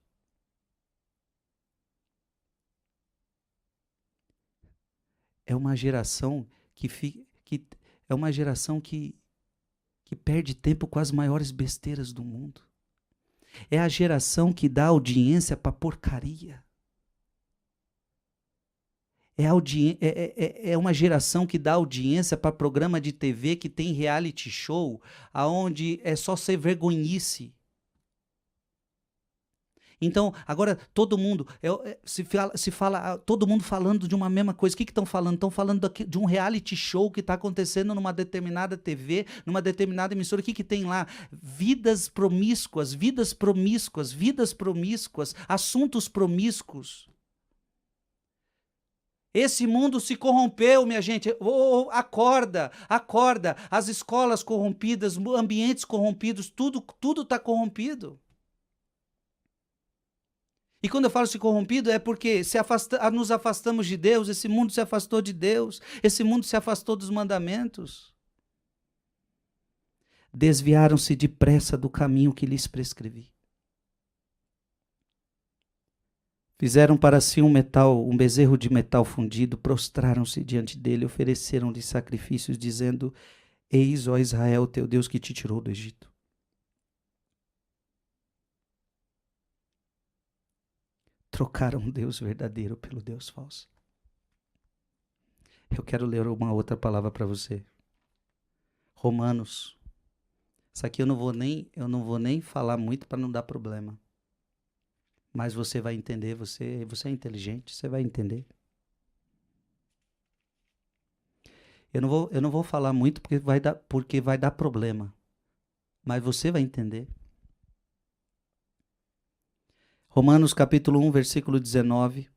É uma geração é uma geração que perde tempo com as maiores besteiras do mundo. É a geração que dá audiência para porcaria. É uma geração que dá audiência para programa de TV que tem reality show, aonde é só ser vergonhice. Então, agora todo mundo, se fala, todo mundo falando de uma mesma coisa. O que estão falando? Estão falando de um reality show que está acontecendo numa determinada TV, numa determinada emissora. O que tem lá? Vidas promíscuas, vidas promíscuas, vidas promíscuas, assuntos promíscuos. Esse mundo se corrompeu, minha gente. Acorda, acorda. As escolas corrompidas, ambientes corrompidos, tudo está corrompido. E quando eu falo se corrompido, é porque nos afastamos de Deus, esse mundo se afastou de Deus, esse mundo se afastou dos mandamentos. Desviaram-se depressa do caminho que lhes prescrevi. Fizeram para si um bezerro de metal fundido, prostraram-se diante dele, ofereceram-lhe sacrifícios, dizendo: Eis, ó Israel, teu Deus que te tirou do Egito. Trocaram o Deus verdadeiro pelo Deus falso. Eu quero ler uma outra palavra para você. Romanos. Isso aqui eu não vou nem falar muito para não dar problema. Mas você vai entender, você é inteligente, você vai entender. Eu não vou falar muito porque vai dar problema. Mas você vai entender. Romanos capítulo 1, versículo 19.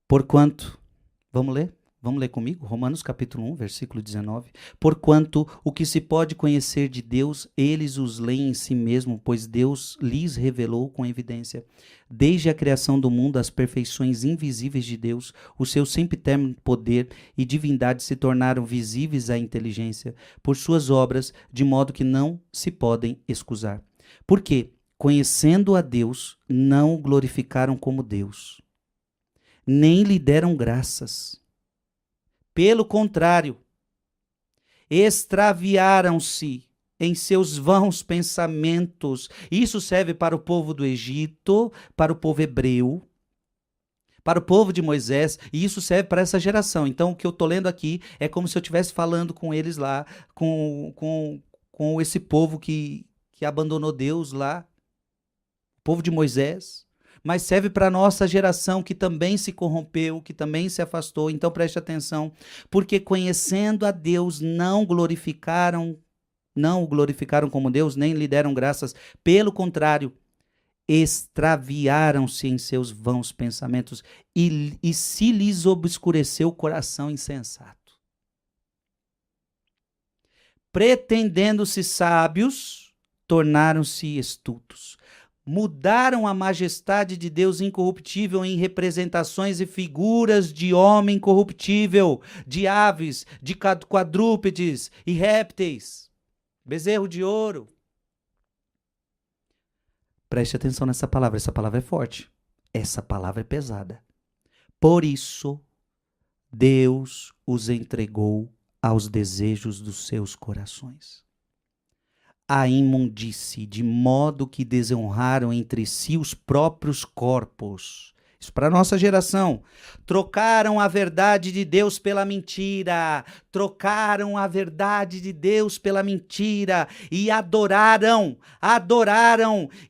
Porquanto, vamos ler? Vamos ler comigo? Romanos capítulo 1, versículo 19. Porquanto o que se pode conhecer de Deus, eles os leem em si mesmo, pois Deus lhes revelou com evidência. Desde a criação do mundo, as perfeições invisíveis de Deus, o seu sempiterno poder e divindade se tornaram visíveis à inteligência por suas obras, de modo que não se podem excusar. Porque, conhecendo a Deus, não o glorificaram como Deus, nem lhe deram graças. Pelo contrário, extraviaram-se em seus vãos pensamentos. Isso serve para o povo do Egito, para o povo hebreu, para o povo de Moisés, e isso serve para essa geração. Então, o que eu estou lendo aqui é como se eu estivesse falando com eles lá, com esse povo que abandonou Deus lá, o povo de Moisés. Mas serve para a nossa geração que também se corrompeu, que também se afastou. Então preste atenção, porque conhecendo a Deus não o glorificaram como Deus, nem lhe deram graças. Pelo contrário, extraviaram-se em seus vãos pensamentos e se lhes obscureceu o coração insensato. Pretendendo-se sábios, tornaram-se estultos. Mudaram a majestade de Deus incorruptível em representações e figuras de homem corruptível, de aves, de quadrúpedes e répteis, bezerro de ouro. Preste atenção nessa palavra, essa palavra é forte, essa palavra é pesada. Por isso, Deus os entregou aos desejos dos seus corações. A imundície, de modo que desonraram entre si os próprios corpos. Isso para a nossa geração. Trocaram a verdade de Deus pela mentira. Trocaram a verdade de Deus pela mentira. E adoraram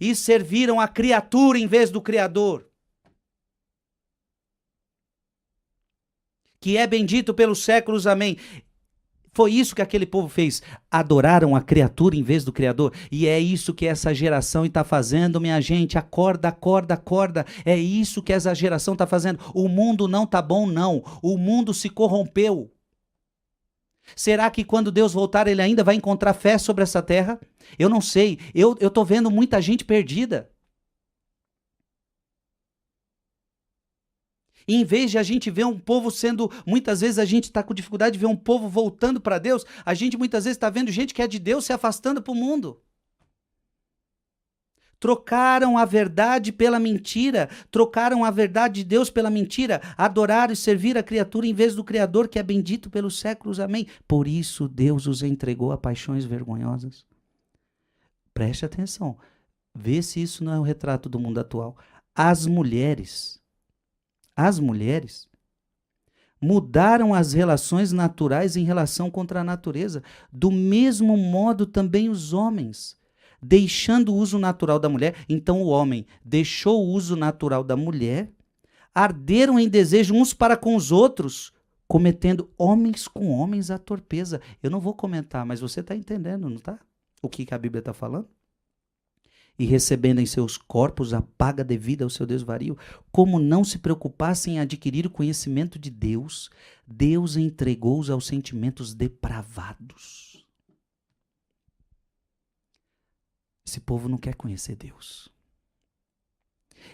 e serviram a criatura em vez do Criador. Que é bendito pelos séculos, amém. Foi isso que aquele povo fez. Adoraram a criatura em vez do Criador. E é isso que essa geração está fazendo, minha gente. Acorda, acorda, acorda. É isso que essa geração está fazendo. O mundo não está bom, não. O mundo se corrompeu. Será que quando Deus voltar, ele ainda vai encontrar fé sobre essa terra? Eu não sei. Eu estou vendo muita gente perdida. E em vez de a gente ver um povo sendo, muitas vezes a gente está com dificuldade de ver um povo voltando para Deus, a gente muitas vezes está vendo gente que é de Deus se afastando para o mundo. Trocaram a verdade pela mentira, trocaram a verdade de Deus pela mentira, adoraram e serviram a criatura em vez do Criador, que é bendito pelos séculos, amém. Por isso Deus os entregou a paixões vergonhosas. Preste atenção, vê se isso não é um retrato do mundo atual. As mulheres Mudaram as relações naturais em relação contra a natureza. Do mesmo modo também os homens, deixando o uso natural da mulher. Então o homem deixou o uso natural da mulher, arderam em desejo uns para com os outros, cometendo homens com homens a torpeza. Eu não vou comentar, mas você está entendendo, não está? O que a Bíblia está falando? E recebendo em seus corpos a paga devida ao seu desvario, como não se preocupassem em adquirir o conhecimento de Deus, Deus entregou-os aos sentimentos depravados. Esse povo não quer conhecer Deus.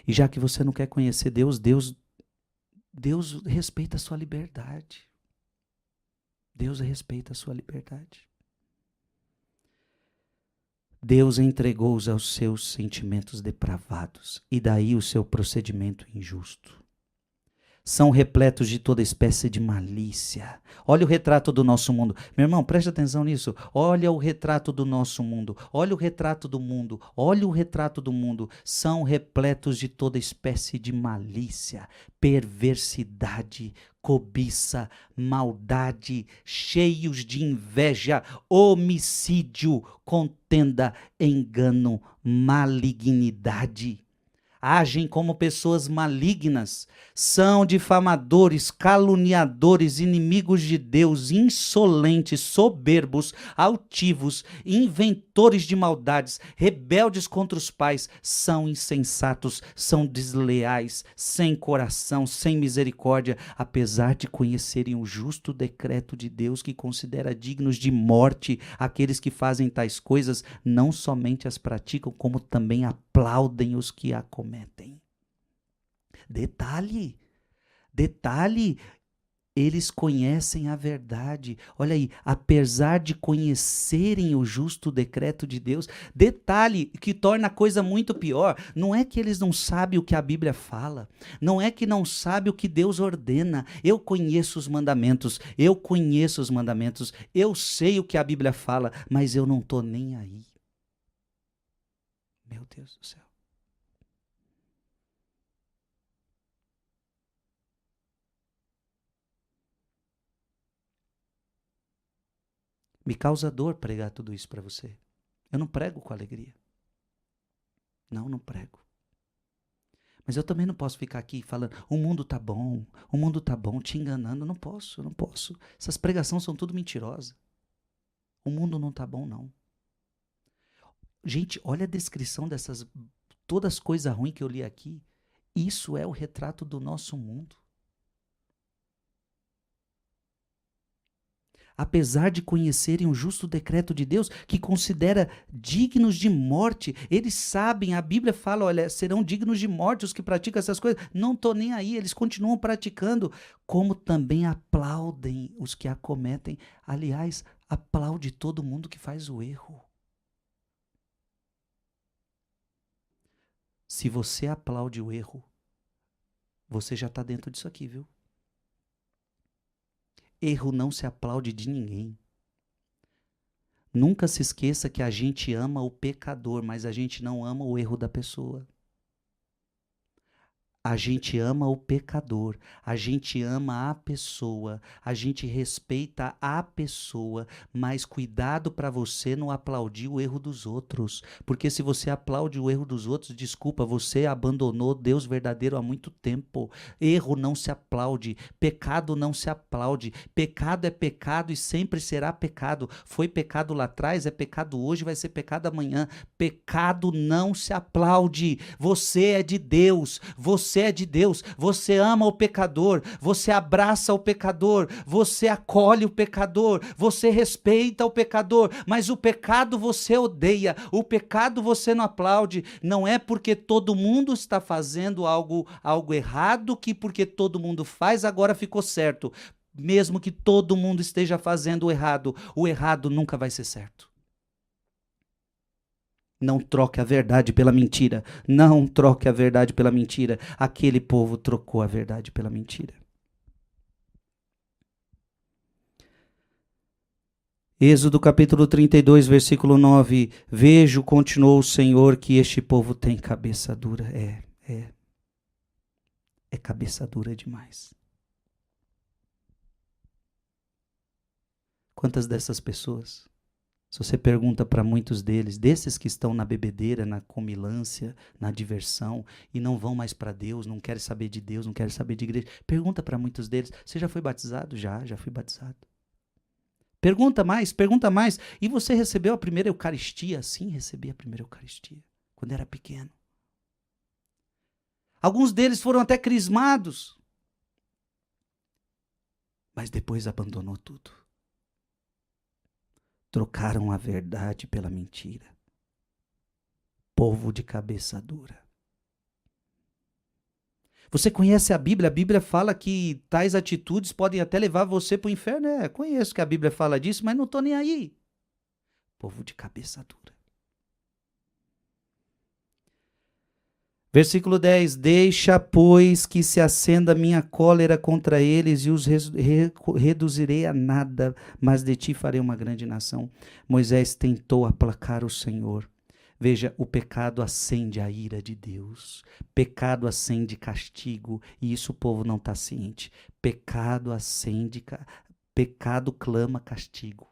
E já que você não quer conhecer Deus, Deus respeita a sua liberdade. Deus respeita a sua liberdade. Deus entregou-os aos seus sentimentos depravados, e daí o seu procedimento injusto. São repletos de toda espécie de malícia. Olha o retrato do nosso mundo. Meu irmão, preste atenção nisso. Olha o retrato do nosso mundo. Olha o retrato do mundo. Olha o retrato do mundo. São repletos de toda espécie de malícia, perversidade, cobiça, maldade, cheios de inveja, homicídio, contenda, engano, malignidade. Agem como pessoas malignas, são difamadores, caluniadores, inimigos de Deus, insolentes, soberbos, altivos, inventores de maldades, rebeldes contra os pais, são insensatos, são desleais, sem coração, sem misericórdia, apesar de conhecerem o justo decreto de Deus que considera dignos de morte aqueles que fazem tais coisas, não somente as praticam, como também aplaudem os que a cometem. Detalhe, eles conhecem a verdade. Olha aí, apesar de conhecerem o justo decreto de Deus, detalhe que torna a coisa muito pior, não é que eles não sabem o que a Bíblia fala, não é que não sabem o que Deus ordena. Eu conheço os mandamentos, eu sei o que a Bíblia fala, mas eu não estou nem aí. Meu Deus do céu. Me causa dor pregar tudo isso para você. Eu não prego com alegria. Não prego. Mas eu também não posso ficar aqui falando, o mundo tá bom, te enganando. Não posso. Essas pregações são tudo mentirosas. O mundo não tá bom, não. Gente, olha a descrição dessas, todas as coisas ruins que eu li aqui. Isso é o retrato do nosso mundo. Apesar de conhecerem o justo decreto de Deus, que considera dignos de morte, eles sabem, a Bíblia fala, olha, serão dignos de morte os que praticam essas coisas. Não estou nem aí, eles continuam praticando, como também aplaudem os que a cometem. Aliás, aplaude todo mundo que faz o erro. Se você aplaude o erro, você já está dentro disso aqui, viu? Erro não se aplaude de ninguém. Nunca se esqueça que a gente ama o pecador, mas a gente não ama o erro da pessoa. A gente ama o pecador, a gente ama a pessoa, a gente respeita a pessoa, mas cuidado para você não aplaudir o erro dos outros, porque se você aplaude o erro dos outros, desculpa, você abandonou Deus verdadeiro há muito tempo. Erro não se aplaude, pecado não se aplaude, pecado é pecado e sempre será pecado. Foi pecado lá atrás, é pecado hoje, vai ser pecado amanhã. Pecado não se aplaude, você é de Deus, você ama o pecador, você abraça o pecador, você acolhe o pecador, você respeita o pecador, mas o pecado você odeia, o pecado você não aplaude. Não é porque todo mundo está fazendo algo errado que porque todo mundo faz agora ficou certo. Mesmo que todo mundo esteja fazendo o errado nunca vai ser certo. Não troque a verdade pela mentira. Não troque a verdade pela mentira. Aquele povo trocou a verdade pela mentira. Êxodo capítulo 32, versículo 9. Vejo, continuou o Senhor, que este povo tem cabeça dura. É cabeça dura demais. Quantas dessas pessoas, se você pergunta para muitos deles, desses que estão na bebedeira, na comilância, na diversão, e não vão mais para Deus, não querem saber de Deus, não querem saber de igreja, pergunta para muitos deles, você já foi batizado? Já fui batizado. Pergunta mais, pergunta mais. E você recebeu a primeira Eucaristia? Sim, recebi a primeira Eucaristia, quando era pequeno. Alguns deles foram até crismados, mas depois abandonou tudo. Trocaram a verdade pela mentira. Povo de cabeça dura. Você conhece a Bíblia fala que tais atitudes podem até levar você para o inferno. Conheço que a Bíblia fala disso, mas não estou nem aí. Povo de cabeça dura. Versículo 10. Deixa, pois, que se acenda minha cólera contra eles e os reduzirei a nada, mas de ti farei uma grande nação. Moisés tentou aplacar o Senhor. Veja, o pecado acende a ira de Deus. Pecado acende castigo, e isso o povo não está ciente. Pecado clama castigo.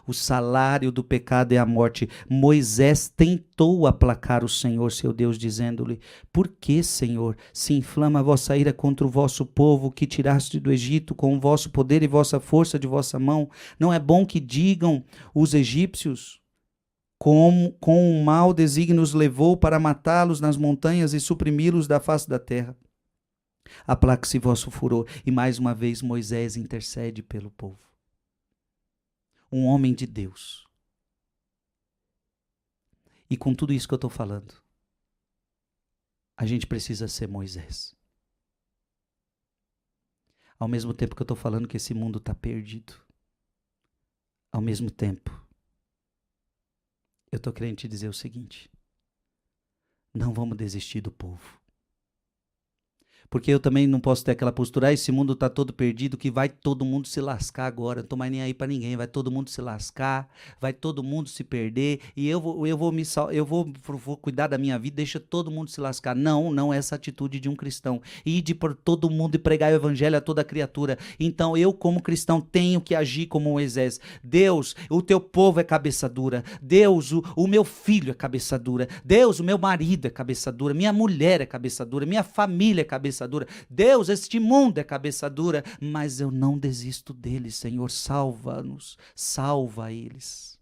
O salário do pecado é a morte. Moisés tentou aplacar o Senhor, seu Deus, dizendo-lhe: por que, Senhor, se inflama a vossa ira contra o vosso povo que tiraste do Egito com o vosso poder e vossa força de vossa mão? Não é bom que digam os egípcios: com o mau desígnio os levou para matá-los nas montanhas e suprimi-los da face da terra. Aplaque-se vosso furor. E mais uma vez Moisés intercede pelo povo. Um homem de Deus. E com tudo isso que eu estou falando, a gente precisa ser Moisés. Ao mesmo tempo que eu estou falando que esse mundo está perdido, ao mesmo tempo, eu estou querendo te dizer o seguinte: não vamos desistir do povo. Porque eu também não posso ter aquela postura, esse mundo está todo perdido, que vai todo mundo se lascar agora, não estou mais nem aí para ninguém, vai todo mundo se lascar, vai todo mundo se perder, e eu vou cuidar da minha vida, deixa todo mundo se lascar. Não é essa atitude de um cristão. Ide por todo mundo e pregar o evangelho a toda criatura. Então eu, como cristão, tenho que agir como Moisés. Deus, o teu povo é cabeça dura. Deus, o meu filho é cabeça dura. Deus, o meu marido é cabeça dura. Minha mulher é cabeça dura. Minha família é cabeça dura. Deus, este mundo é cabeça dura, mas eu não desisto deles, Senhor, salva-nos, salva eles.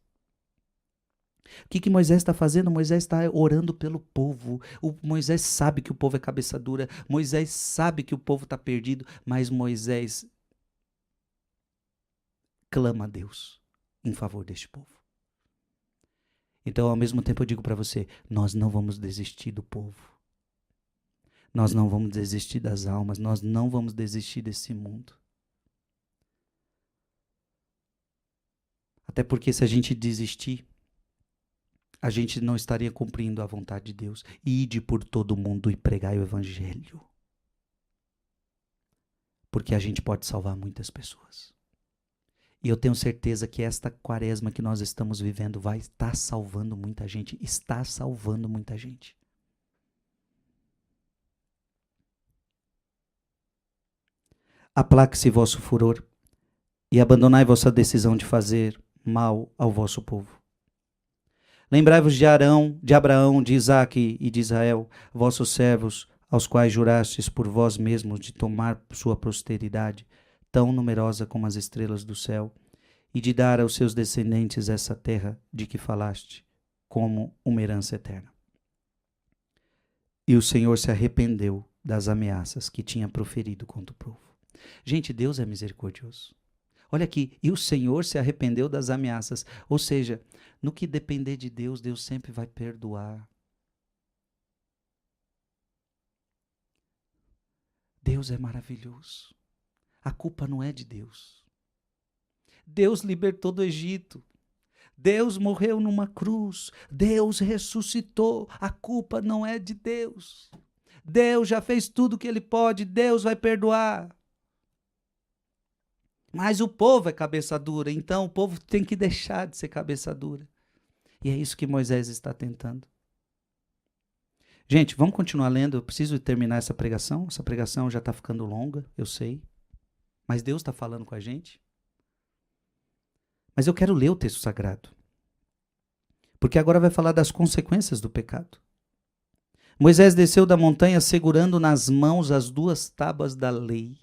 O que Moisés está fazendo? Moisés está orando pelo povo. Moisés sabe que o povo é cabeça dura, Moisés sabe que o povo está perdido, mas Moisés clama a Deus em favor deste povo. Então, ao mesmo tempo, eu digo para você, nós não vamos desistir do povo. Nós não vamos desistir das almas, nós não vamos desistir desse mundo. Até porque se a gente desistir, a gente não estaria cumprindo a vontade de Deus. Ide por todo mundo e pregai o evangelho. Porque a gente pode salvar muitas pessoas. E eu tenho certeza que esta quaresma que nós estamos vivendo vai estar salvando muita gente, está salvando muita gente. Aplaque-se vosso furor e abandonai vossa decisão de fazer mal ao vosso povo. Lembrai-vos de Arão, de Abraão, de Isaque e de Israel, vossos servos, aos quais jurastes por vós mesmos de tomar sua posteridade, tão numerosa como as estrelas do céu, e de dar aos seus descendentes essa terra de que falaste, como uma herança eterna. E o Senhor se arrependeu das ameaças que tinha proferido contra o povo. Gente, Deus é misericordioso. Olha aqui, e o Senhor se arrependeu das ameaças. Ou seja, no que depender de Deus, Deus sempre vai perdoar. Deus é maravilhoso. A culpa não é de Deus. Deus libertou do Egito. Deus morreu numa cruz. Deus ressuscitou. A culpa não é de Deus. Deus já fez tudo o que Ele pode. Deus vai perdoar. Mas o povo é cabeça dura, então o povo tem que deixar de ser cabeça dura. E é isso que Moisés está tentando. Gente, vamos continuar lendo. Eu preciso terminar essa pregação. Essa pregação já está ficando longa, eu sei. Mas Deus está falando com a gente. Mas eu quero ler o texto sagrado. Porque agora vai falar das consequências do pecado. Moisés desceu da montanha segurando nas mãos as 2 tábuas da lei,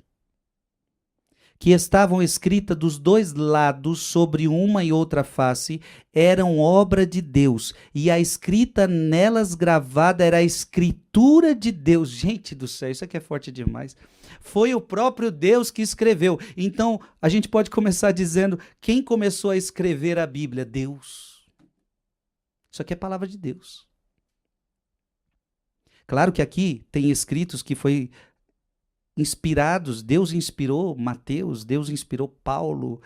que estavam escritas dos 2 lados sobre uma e outra face, eram obra de Deus, e a escrita nelas gravada era a escritura de Deus. Gente do céu, isso aqui é forte demais. Foi o próprio Deus que escreveu. Então, a gente pode começar dizendo, quem começou a escrever a Bíblia? Deus. Isso aqui é palavra de Deus. Claro que aqui tem escritos que foi inspirados, Deus inspirou Mateus, Deus inspirou Paulo,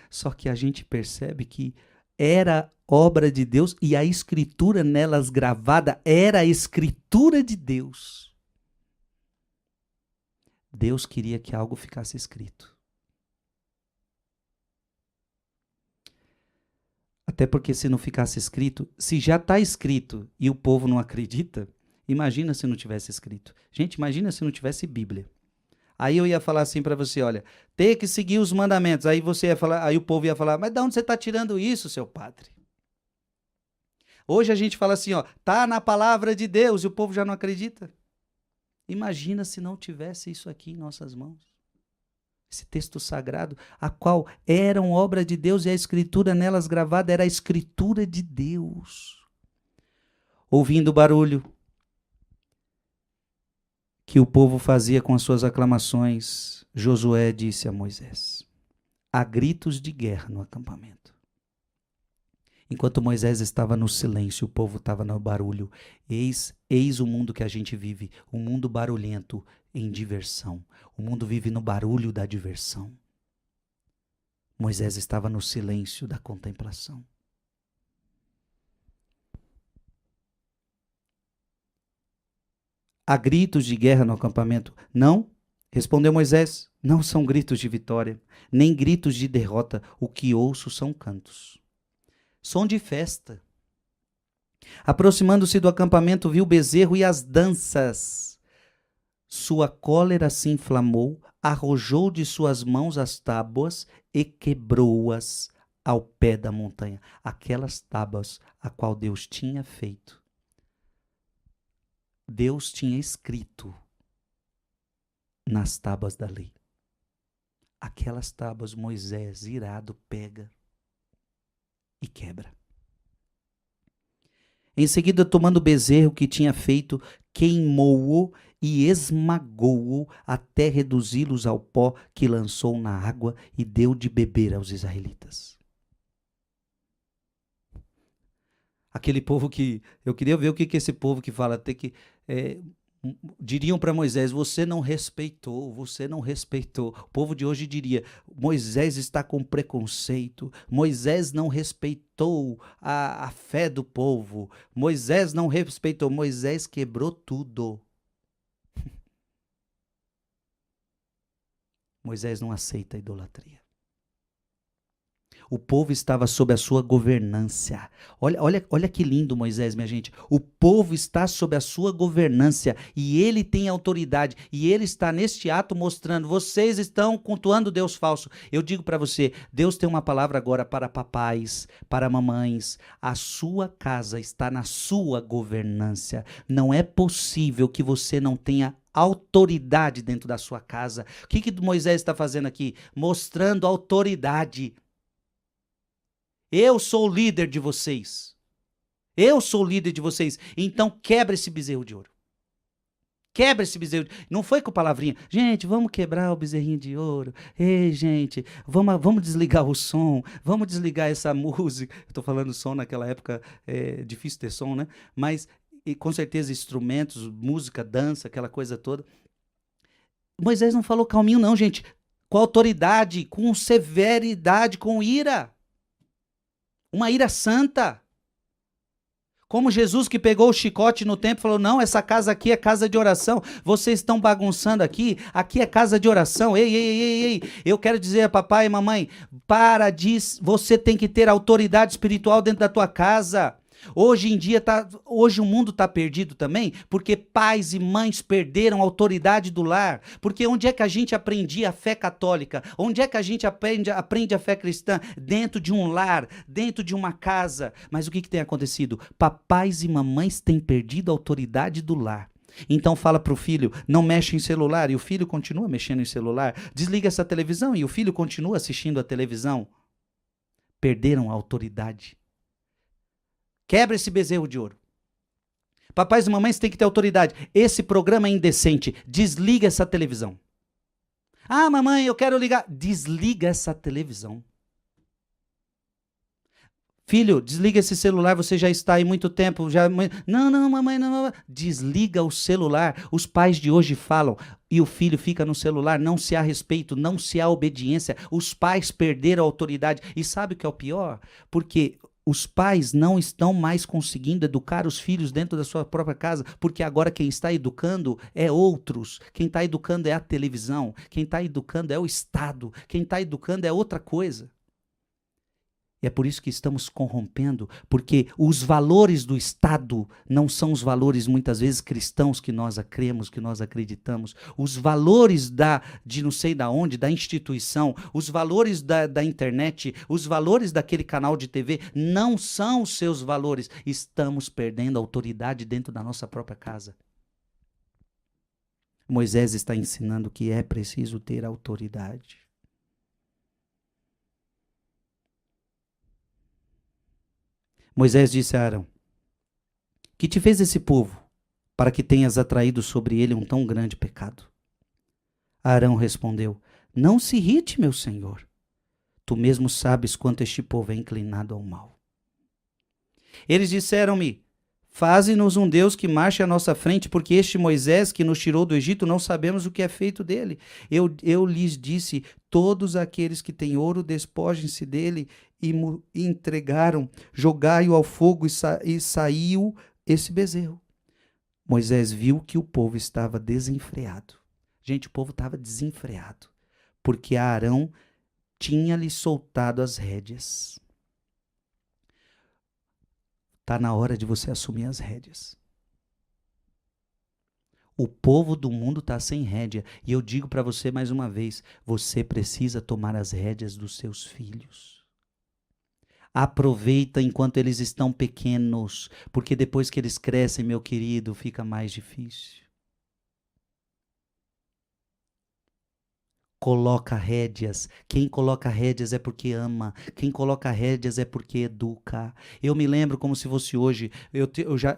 só que a gente percebe que era obra de Deus e a escritura nelas gravada era a escritura de Deus. Deus queria que algo ficasse escrito. Até porque se não ficasse escrito, se já está escrito e o povo não acredita, imagina se não tivesse escrito. Gente, imagina se não tivesse Bíblia. Aí eu ia falar assim para você, olha, tem que seguir os mandamentos. Aí você ia falar, aí o povo ia falar, mas de onde você está tirando isso, seu padre? Hoje a gente fala assim, ó, tá na palavra de Deus e o povo já não acredita. Imagina se não tivesse isso aqui em nossas mãos. Esse texto sagrado, a qual eram obra de Deus e a escritura nelas gravada era a escritura de Deus. Ouvindo o barulho que o povo fazia com as suas aclamações, Josué disse a Moisés: há gritos de guerra no acampamento. Enquanto Moisés estava no silêncio, o povo estava no barulho. Eis o mundo que a gente vive, um mundo barulhento em diversão. O mundo vive no barulho da diversão. Moisés estava no silêncio da contemplação. Há gritos de guerra no acampamento? Não, respondeu Moisés, não são gritos de vitória, nem gritos de derrota. O que ouço são cantos. Som de festa. Aproximando-se do acampamento, viu o bezerro e as danças. Sua cólera se inflamou, arrojou de suas mãos as tábuas e quebrou-as ao pé da montanha. Aquelas tábuas a qual Deus tinha feito. Deus tinha escrito nas tábuas da lei. Aquelas tábuas Moisés, irado, pega e quebra. Em seguida, tomando o bezerro que tinha feito, queimou-o e esmagou-o até reduzi-los ao pó que lançou na água e deu de beber aos israelitas. Aquele povo que... Eu queria ver o que esse povo que fala, até que... diriam para Moisés, você não respeitou. O povo de hoje diria, Moisés está com preconceito, Moisés não respeitou a fé do povo, Moisés não respeitou, Moisés quebrou tudo. Moisés não aceita a idolatria. O povo estava sob a sua governância. Olha que lindo Moisés, minha gente. O povo está sob a sua governância e ele tem autoridade. E ele está neste ato mostrando, vocês estão cultuando Deus falso. Eu digo para você, Deus tem uma palavra agora para papais, para mamães. A sua casa está na sua governância. Não é possível que você não tenha autoridade dentro da sua casa. O que Moisés está fazendo aqui? Mostrando autoridade. Eu sou o líder de vocês. Eu sou o líder de vocês. Então quebra esse bezerro de ouro. Quebra esse bezerro. Não foi com palavrinha. Gente, vamos quebrar o bezerrinho de ouro. Ei, gente, vamos desligar o som. Vamos desligar essa música. Estou falando som naquela época, é difícil ter som, né? Mas com certeza instrumentos, música, dança, aquela coisa toda. Moisés não falou calminho não, gente. Com autoridade, com severidade, com ira. Uma ira santa. Como Jesus que pegou o chicote no templo e falou, não, essa casa aqui é casa de oração. Vocês estão bagunçando aqui. Aqui é casa de oração. Ei. Eu quero dizer a papai e mamãe, você tem que ter autoridade espiritual dentro da tua casa. Hoje em dia, hoje o mundo está perdido também, porque pais e mães perderam a autoridade do lar. Porque onde é que a gente aprendia a fé católica? Onde é que a gente aprende a fé cristã? Dentro de um lar, dentro de uma casa. Mas o que tem acontecido? Papais e mamães têm perdido a autoridade do lar. Então fala para o filho, não mexe em celular, e o filho continua mexendo em celular. Desliga essa televisão, e o filho continua assistindo a televisão. Perderam a autoridade. Quebra esse bezerro de ouro. Papais e mamães têm que ter autoridade. Esse programa é indecente. Desliga essa televisão. Ah, mamãe, eu quero ligar. Desliga essa televisão. Filho, desliga esse celular, você já está aí muito tempo. Não, mamãe, não. Desliga o celular. Os pais de hoje falam e o filho fica no celular. Não se há respeito, não se há obediência. Os pais perderam a autoridade. E sabe o que é o pior? Porque os pais não estão mais conseguindo educar os filhos dentro da sua própria casa, porque agora quem está educando é outros. Quem está educando é a televisão. Quem está educando é o Estado. Quem está educando é outra coisa. E é por isso que estamos corrompendo, porque os valores do Estado não são os valores, muitas vezes, cristãos que nós cremos, que nós acreditamos. Os valores de não sei da onde, da instituição, os valores da internet, os valores daquele canal de TV, não são os seus valores. Estamos perdendo a autoridade dentro da nossa própria casa. Moisés está ensinando que é preciso ter autoridade. Moisés disse a Arão: que te fez esse povo, para que tenhas atraído sobre ele um tão grande pecado? Arão respondeu: não se irrite, meu senhor. Tu mesmo sabes quanto este povo é inclinado ao mal. Eles disseram-me: faze-nos um Deus que marche à nossa frente, porque este Moisés que nos tirou do Egito, não sabemos o que é feito dele. Eu lhes disse: todos aqueles que têm ouro, despojem-se dele, e entregaram, jogai-o ao fogo, e saiu esse bezerro. Moisés viu que o povo estava desenfreado. Gente, o povo estava desenfreado, porque Arão tinha-lhe soltado as rédeas. Está na hora de você assumir as rédeas. O povo do mundo está sem rédea. E eu digo para você mais uma vez, você precisa tomar as rédeas dos seus filhos. Aproveita enquanto eles estão pequenos, porque depois que eles crescem, meu querido, fica mais difícil. Coloca rédeas. Quem coloca rédeas é porque ama. Quem coloca rédeas é porque educa. Eu me lembro como se fosse hoje,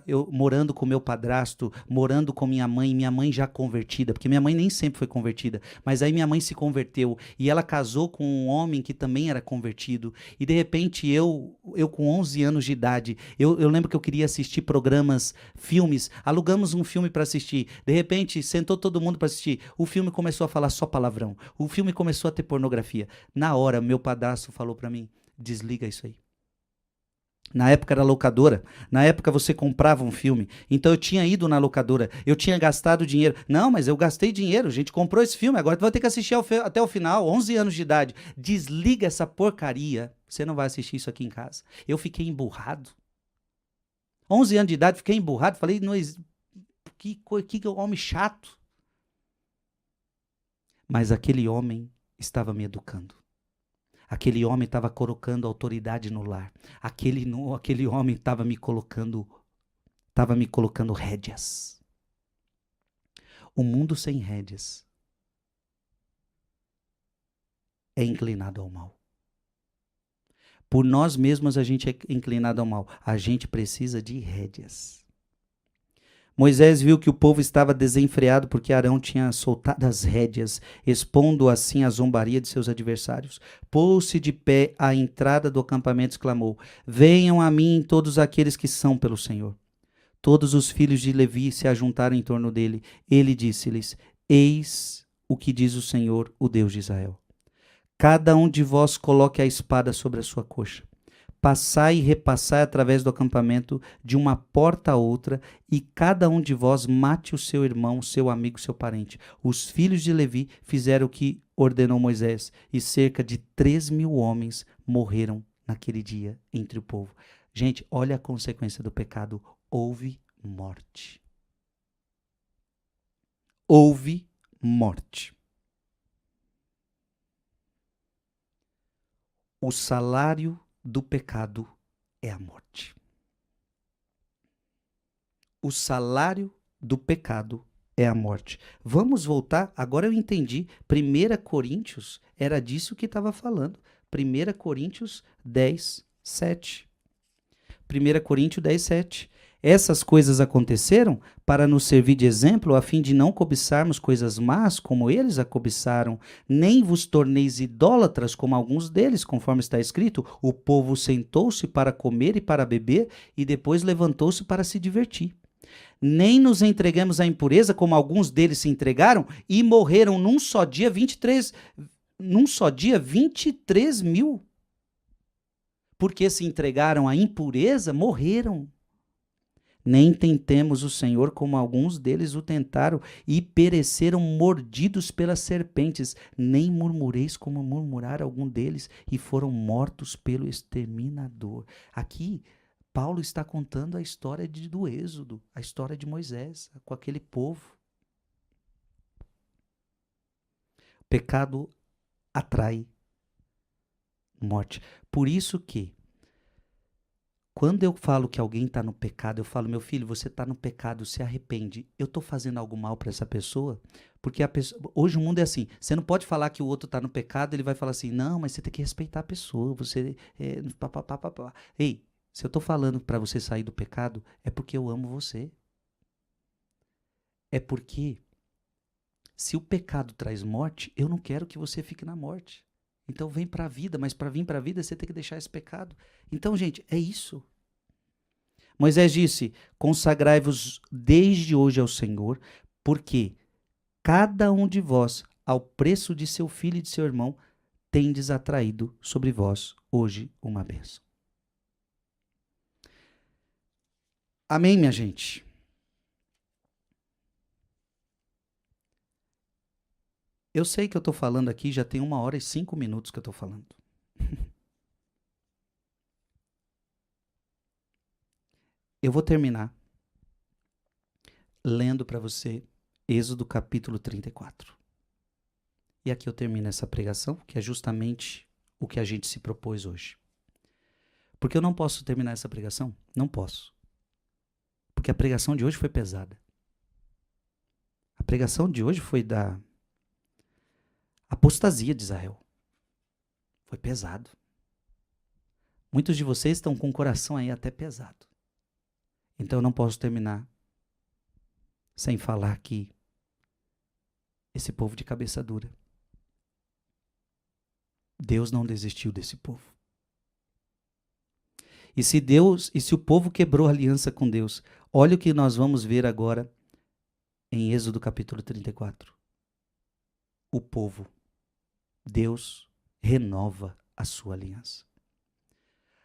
eu morando com meu padrasto, morando com minha mãe já convertida, porque minha mãe nem sempre foi convertida, mas aí minha mãe se converteu e ela casou com um homem que também era convertido. E de repente eu com 11 anos de idade, eu lembro que eu queria assistir programas, filmes, alugamos um filme para assistir. De repente sentou todo mundo para assistir. O filme começou a falar só palavrão. O filme começou a ter pornografia. Na hora, meu padrasto falou para mim: desliga isso aí. Na época era locadora. Na época você comprava um filme. Então eu tinha ido na locadora. Eu tinha gastado dinheiro. Não, mas eu gastei dinheiro. A gente comprou esse filme. Agora tu vai ter que assistir até o final. 11 anos de idade. Desliga essa porcaria. Você não vai assistir isso aqui em casa. Eu fiquei emburrado. 11 anos de idade, fiquei emburrado. Falei, que homem chato. Mas aquele homem estava me educando. Aquele homem estava colocando autoridade no lar. Aquele homem estava me colocando rédeas. O mundo sem rédeas é inclinado ao mal. Por nós mesmos a gente é inclinado ao mal. A gente precisa de rédeas. Moisés viu que o povo estava desenfreado porque Arão tinha soltado as rédeas, expondo assim a zombaria de seus adversários. Pôs-se de pé à entrada do acampamento e exclamou: venham a mim todos aqueles que são pelo Senhor. Todos os filhos de Levi se ajuntaram em torno dele. Ele disse-lhes: eis o que diz o Senhor, o Deus de Israel. Cada um de vós coloque a espada sobre a sua coxa. Passai e repassai através do acampamento de uma porta a outra, e cada um de vós mate o seu irmão, seu amigo, seu parente. Os filhos de Levi fizeram o que ordenou Moisés, e cerca de 3.000 homens morreram naquele dia entre o povo. Gente, olha a consequência do pecado. Houve morte. Houve morte. O salário do pecado é a morte. O salário do pecado é a morte. Vamos voltar, agora eu entendi. 1 Coríntios era disso que estava falando. 1 Coríntios 10, 7. 1 Coríntios 10, 7. Essas coisas aconteceram para nos servir de exemplo, a fim de não cobiçarmos coisas más, como eles a cobiçaram, nem vos torneis idólatras, como alguns deles, conforme está escrito, o povo sentou-se para comer e para beber, e depois levantou-se para se divertir. Nem nos entreguemos à impureza, como alguns deles se entregaram, e morreram num só dia 23 mil. Porque se entregaram à impureza, morreram. Nem tentemos o Senhor como alguns deles o tentaram e pereceram mordidos pelas serpentes. Nem murmureis como murmuraram algum deles e foram mortos pelo exterminador. Aqui, Paulo está contando a história do Êxodo, a história de Moisés, com aquele povo. O pecado atrai morte. Por isso que, quando eu falo que alguém está no pecado, eu falo, meu filho, você está no pecado, se arrepende. Eu estou fazendo algo mal para essa pessoa? Porque hoje o mundo é assim, você não pode falar que o outro está no pecado, ele vai falar assim, não, mas você tem que respeitar a pessoa, você... Ei, se eu estou falando para você sair do pecado, é porque eu amo você. É porque, se o pecado traz morte, eu não quero que você fique na morte. Então vem para a vida, mas para vir para a vida você tem que deixar esse pecado. Então, gente, é isso. Moisés disse, consagrai-vos desde hoje ao Senhor, porque cada um de vós, ao preço de seu filho e de seu irmão, tendes atraído sobre vós hoje uma bênção. Amém, minha gente? Eu sei que eu estou falando aqui, já tem 1h05 que eu estou falando. Eu vou terminar lendo para você Êxodo capítulo 34. E aqui eu termino essa pregação, que é justamente o que a gente se propôs hoje. Porque eu não posso terminar essa pregação? Não posso. Porque a pregação de hoje foi pesada. A pregação de hoje foi da apostasia de Israel. Foi pesado. Muitos de vocês estão com o coração aí até pesado. Então eu não posso terminar sem falar que esse povo de cabeça dura, Deus não desistiu desse povo. E se o povo quebrou a aliança com Deus, olha o que nós vamos ver agora em Êxodo capítulo 34. O povo, Deus renova a sua aliança.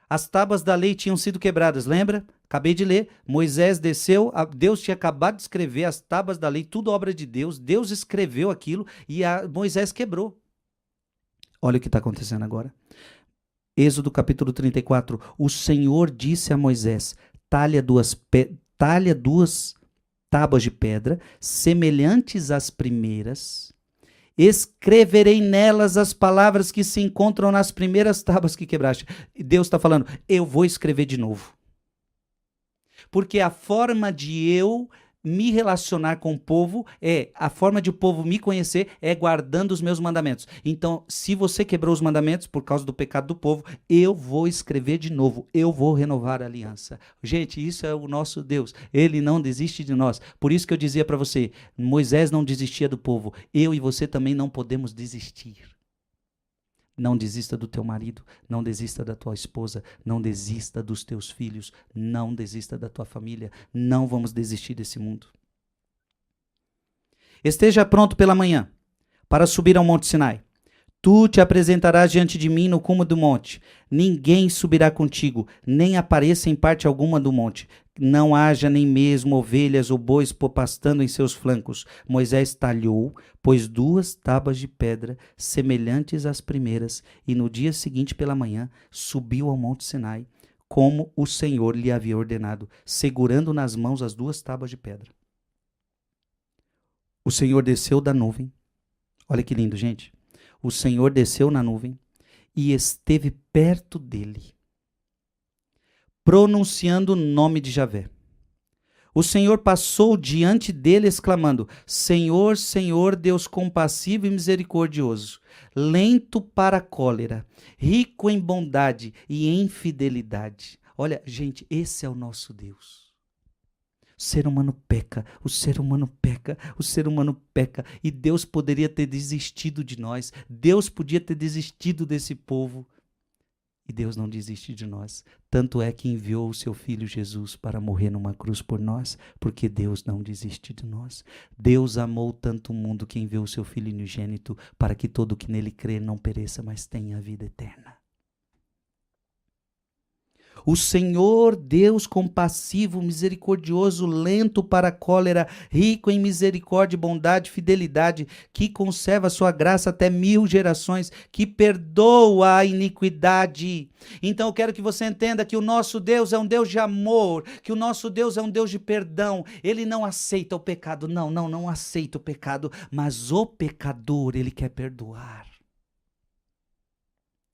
As tábuas da lei tinham sido quebradas, lembra? Acabei de ler, Moisés desceu, Deus tinha acabado de escrever as tábuas da lei, tudo obra de Deus, Deus escreveu aquilo e Moisés quebrou. Olha o que está acontecendo agora. Êxodo capítulo 34, o Senhor disse a Moisés, talha duas tábuas de pedra, semelhantes às primeiras, escreverei nelas as palavras que se encontram nas primeiras tábuas que quebraste. Deus está falando, eu vou escrever de novo. Porque a forma de eu me relacionar com o povo a forma de o povo me conhecer é guardando os meus mandamentos. Então, se você quebrou os mandamentos por causa do pecado do povo, eu vou escrever de novo, eu vou renovar a aliança. Gente, isso é o nosso Deus, Ele não desiste de nós. Por isso que eu dizia para você, Moisés não desistia do povo, eu e você também não podemos desistir. Não desista do teu marido, não desista da tua esposa, não desista dos teus filhos, não desista da tua família, não vamos desistir desse mundo. Esteja pronto pela manhã para subir ao Monte Sinai. Tu te apresentarás diante de mim no cume do monte. Ninguém subirá contigo, nem apareça em parte alguma do monte. Não haja nem mesmo ovelhas ou bois pastando em seus flancos. Moisés talhou, pôs 2 tábuas de pedra, semelhantes às primeiras, e no dia seguinte pela manhã subiu ao Monte Sinai, como o Senhor lhe havia ordenado, segurando nas mãos as 2 tábuas de pedra. O Senhor desceu da nuvem. Olha que lindo, gente. O Senhor desceu na nuvem e esteve perto dele, pronunciando o nome de Javé. O Senhor passou diante dele, exclamando: Senhor, Senhor, Deus compassivo e misericordioso, lento para a cólera, rico em bondade e em fidelidade. Olha, gente, esse é o nosso Deus. O ser humano peca, o ser humano peca, o ser humano peca. E Deus poderia ter desistido de nós. Deus podia ter desistido desse povo. E Deus não desiste de nós. Tanto é que enviou o seu Filho Jesus para morrer numa cruz por nós, porque Deus não desiste de nós. Deus amou tanto o mundo que enviou o seu Filho unigênito para que todo que nele crê não pereça, mas tenha a vida eterna. O Senhor, Deus compassivo, misericordioso, lento para a cólera, rico em misericórdia, bondade e fidelidade, que conserva a sua graça até 1000 gerações, que perdoa a iniquidade. Então eu quero que você entenda que o nosso Deus é um Deus de amor, que o nosso Deus é um Deus de perdão. Ele não aceita o pecado, não aceita o pecado, mas o pecador ele quer perdoar.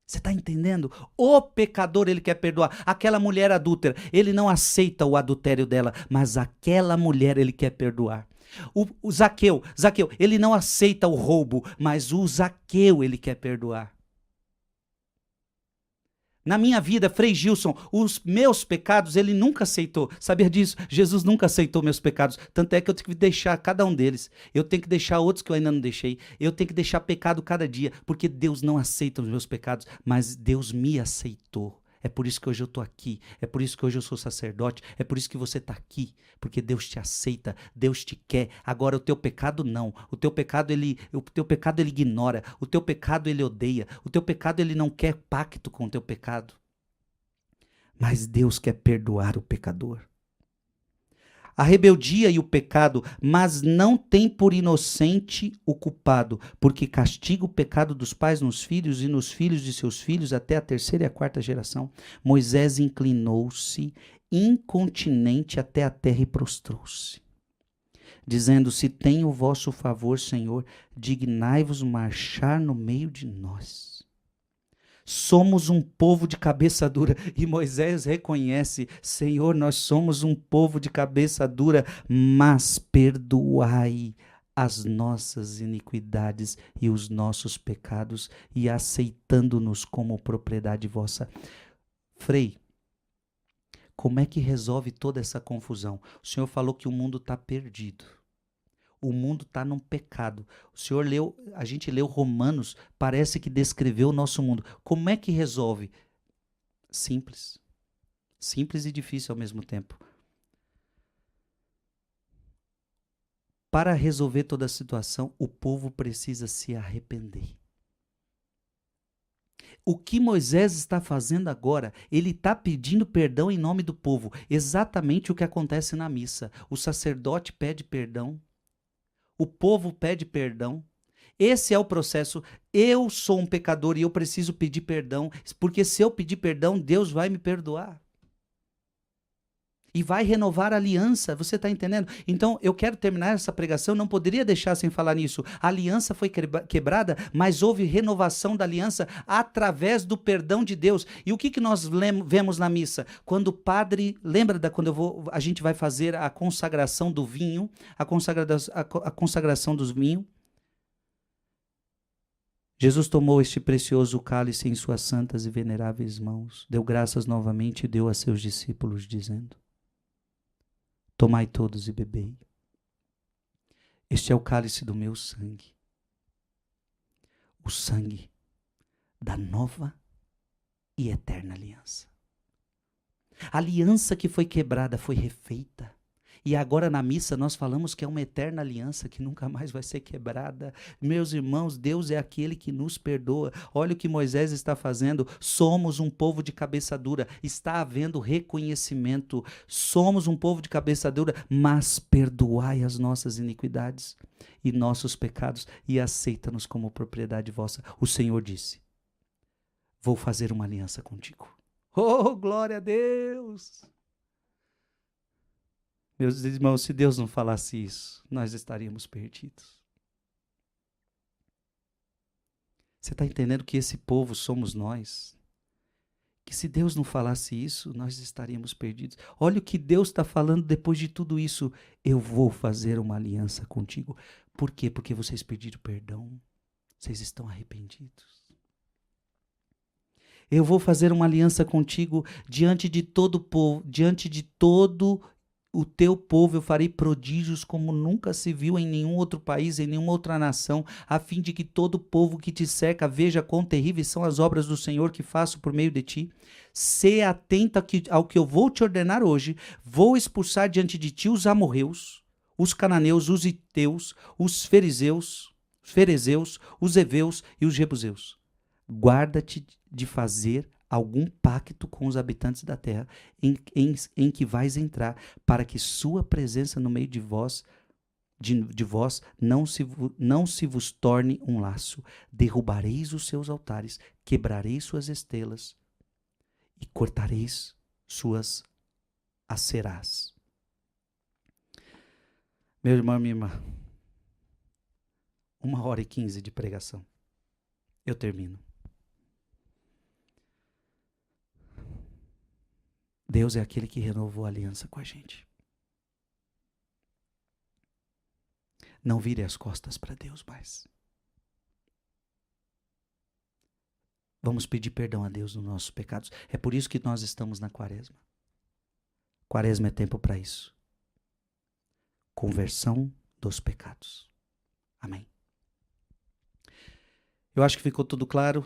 Você está entendendo? O pecador ele quer perdoar. Aquela mulher adúltera, ele não aceita o adultério dela, mas aquela mulher ele quer perdoar. O Zaqueu, ele não aceita o roubo, mas o Zaqueu ele quer perdoar. Na minha vida, Frei Gilson, os meus pecados ele nunca aceitou. Sabia disso? Jesus nunca aceitou meus pecados. Tanto é que eu tenho que deixar cada um deles. Eu tenho que deixar outros que eu ainda não deixei. Eu tenho que deixar pecado cada dia, porque Deus não aceita os meus pecados, mas Deus me aceitou. É por isso que hoje eu estou aqui, é por isso que hoje eu sou sacerdote, é por isso que você está aqui, porque Deus te aceita, Deus te quer. Agora o teu pecado não, o teu pecado ele ignora, o teu pecado ele odeia, o teu pecado ele não quer pacto com o teu pecado. Mas Deus quer perdoar o pecador. A rebeldia e o pecado, mas não tem por inocente o culpado, porque castiga o pecado dos pais nos filhos e nos filhos de seus filhos até a 3ª e a 4ª geração. Moisés inclinou-se incontinente até a terra e prostrou-se, dizendo: se tem o vosso favor, Senhor, dignai-vos marchar no meio de nós. Somos um povo de cabeça dura. E Moisés reconhece: Senhor, nós somos um povo de cabeça dura, mas perdoai as nossas iniquidades e os nossos pecados, e aceitando-nos como propriedade vossa. Frei, como é que resolve toda essa confusão? O Senhor falou que o mundo está perdido. O mundo está num pecado. O Senhor leu, a gente leu Romanos, parece que descreveu o nosso mundo. Como é que resolve? Simples. Simples e difícil ao mesmo tempo. Para resolver toda a situação, o povo precisa se arrepender. O que Moisés está fazendo agora, ele está pedindo perdão em nome do povo. Exatamente o que acontece na missa. O sacerdote pede perdão. O povo pede perdão. Esse é o processo. Eu sou um pecador e eu preciso pedir perdão, porque se eu pedir perdão, Deus vai me perdoar. E vai renovar a aliança, você está entendendo? Então, eu quero terminar essa pregação, não poderia deixar sem falar nisso. A aliança foi quebrada, mas houve renovação da aliança através do perdão de Deus. E o que nós vemos na missa? Quando o padre, lembra quando a gente vai fazer a consagração do vinho, a consagração dos vinhos? Jesus tomou este precioso cálice em suas santas e veneráveis mãos, deu graças novamente e deu a seus discípulos, dizendo: tomai todos e bebei. Este é o cálice do meu sangue. O sangue da nova e eterna aliança. A aliança que foi quebrada foi refeita. E agora na missa nós falamos que é uma eterna aliança que nunca mais vai ser quebrada. Meus irmãos, Deus é aquele que nos perdoa. Olha o que Moisés está fazendo. Somos um povo de cabeça dura. Está havendo reconhecimento. Somos um povo de cabeça dura, mas perdoai as nossas iniquidades e nossos pecados e aceita-nos como propriedade vossa. O Senhor disse: vou fazer uma aliança contigo. Oh, glória a Deus! Meus irmãos, se Deus não falasse isso, nós estaríamos perdidos. Você está entendendo que esse povo somos nós? Que se Deus não falasse isso, nós estaríamos perdidos. Olha o que Deus está falando depois de tudo isso. Eu vou fazer uma aliança contigo. Por quê? Porque vocês pediram perdão. Vocês estão arrependidos. Eu vou fazer uma aliança contigo diante de todo o povo, diante de todo o teu povo eu farei prodígios como nunca se viu em nenhum outro país, em nenhuma outra nação, a fim de que todo o povo que te cerca veja quão terríveis são as obras do Senhor que faço por meio de ti. Sê atento ao que eu vou te ordenar hoje. Vou expulsar diante de ti os amorreus, os cananeus, os iteus, os ferezeus, os heveus e os jebuseus. Guarda-te de fazer algum pacto com os habitantes da terra em que vais entrar, para que sua presença no meio de vós não se vos torne um laço. Derrubareis os seus altares, quebrareis suas estelas e cortareis suas acerás. Meu irmão, minha irmã, 1h15 de pregação. Eu termino. Deus é aquele que renovou a aliança com a gente. Não vire as costas para Deus mais. Vamos pedir perdão a Deus dos nossos pecados. É por isso que nós estamos na quaresma. Quaresma é tempo para isso. Conversão dos pecados. Amém. Eu acho que ficou tudo claro.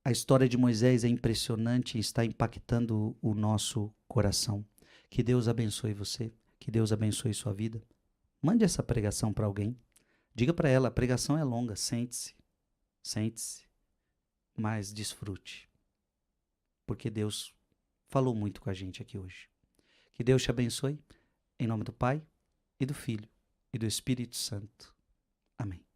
A história de Moisés é impressionante e está impactando o nosso coração. Que Deus abençoe você, que Deus abençoe sua vida. Mande essa pregação para alguém. Diga para ela, a pregação é longa, sente-se, mas desfrute. Porque Deus falou muito com a gente aqui hoje. Que Deus te abençoe, em nome do Pai, e do Filho, e do Espírito Santo. Amém.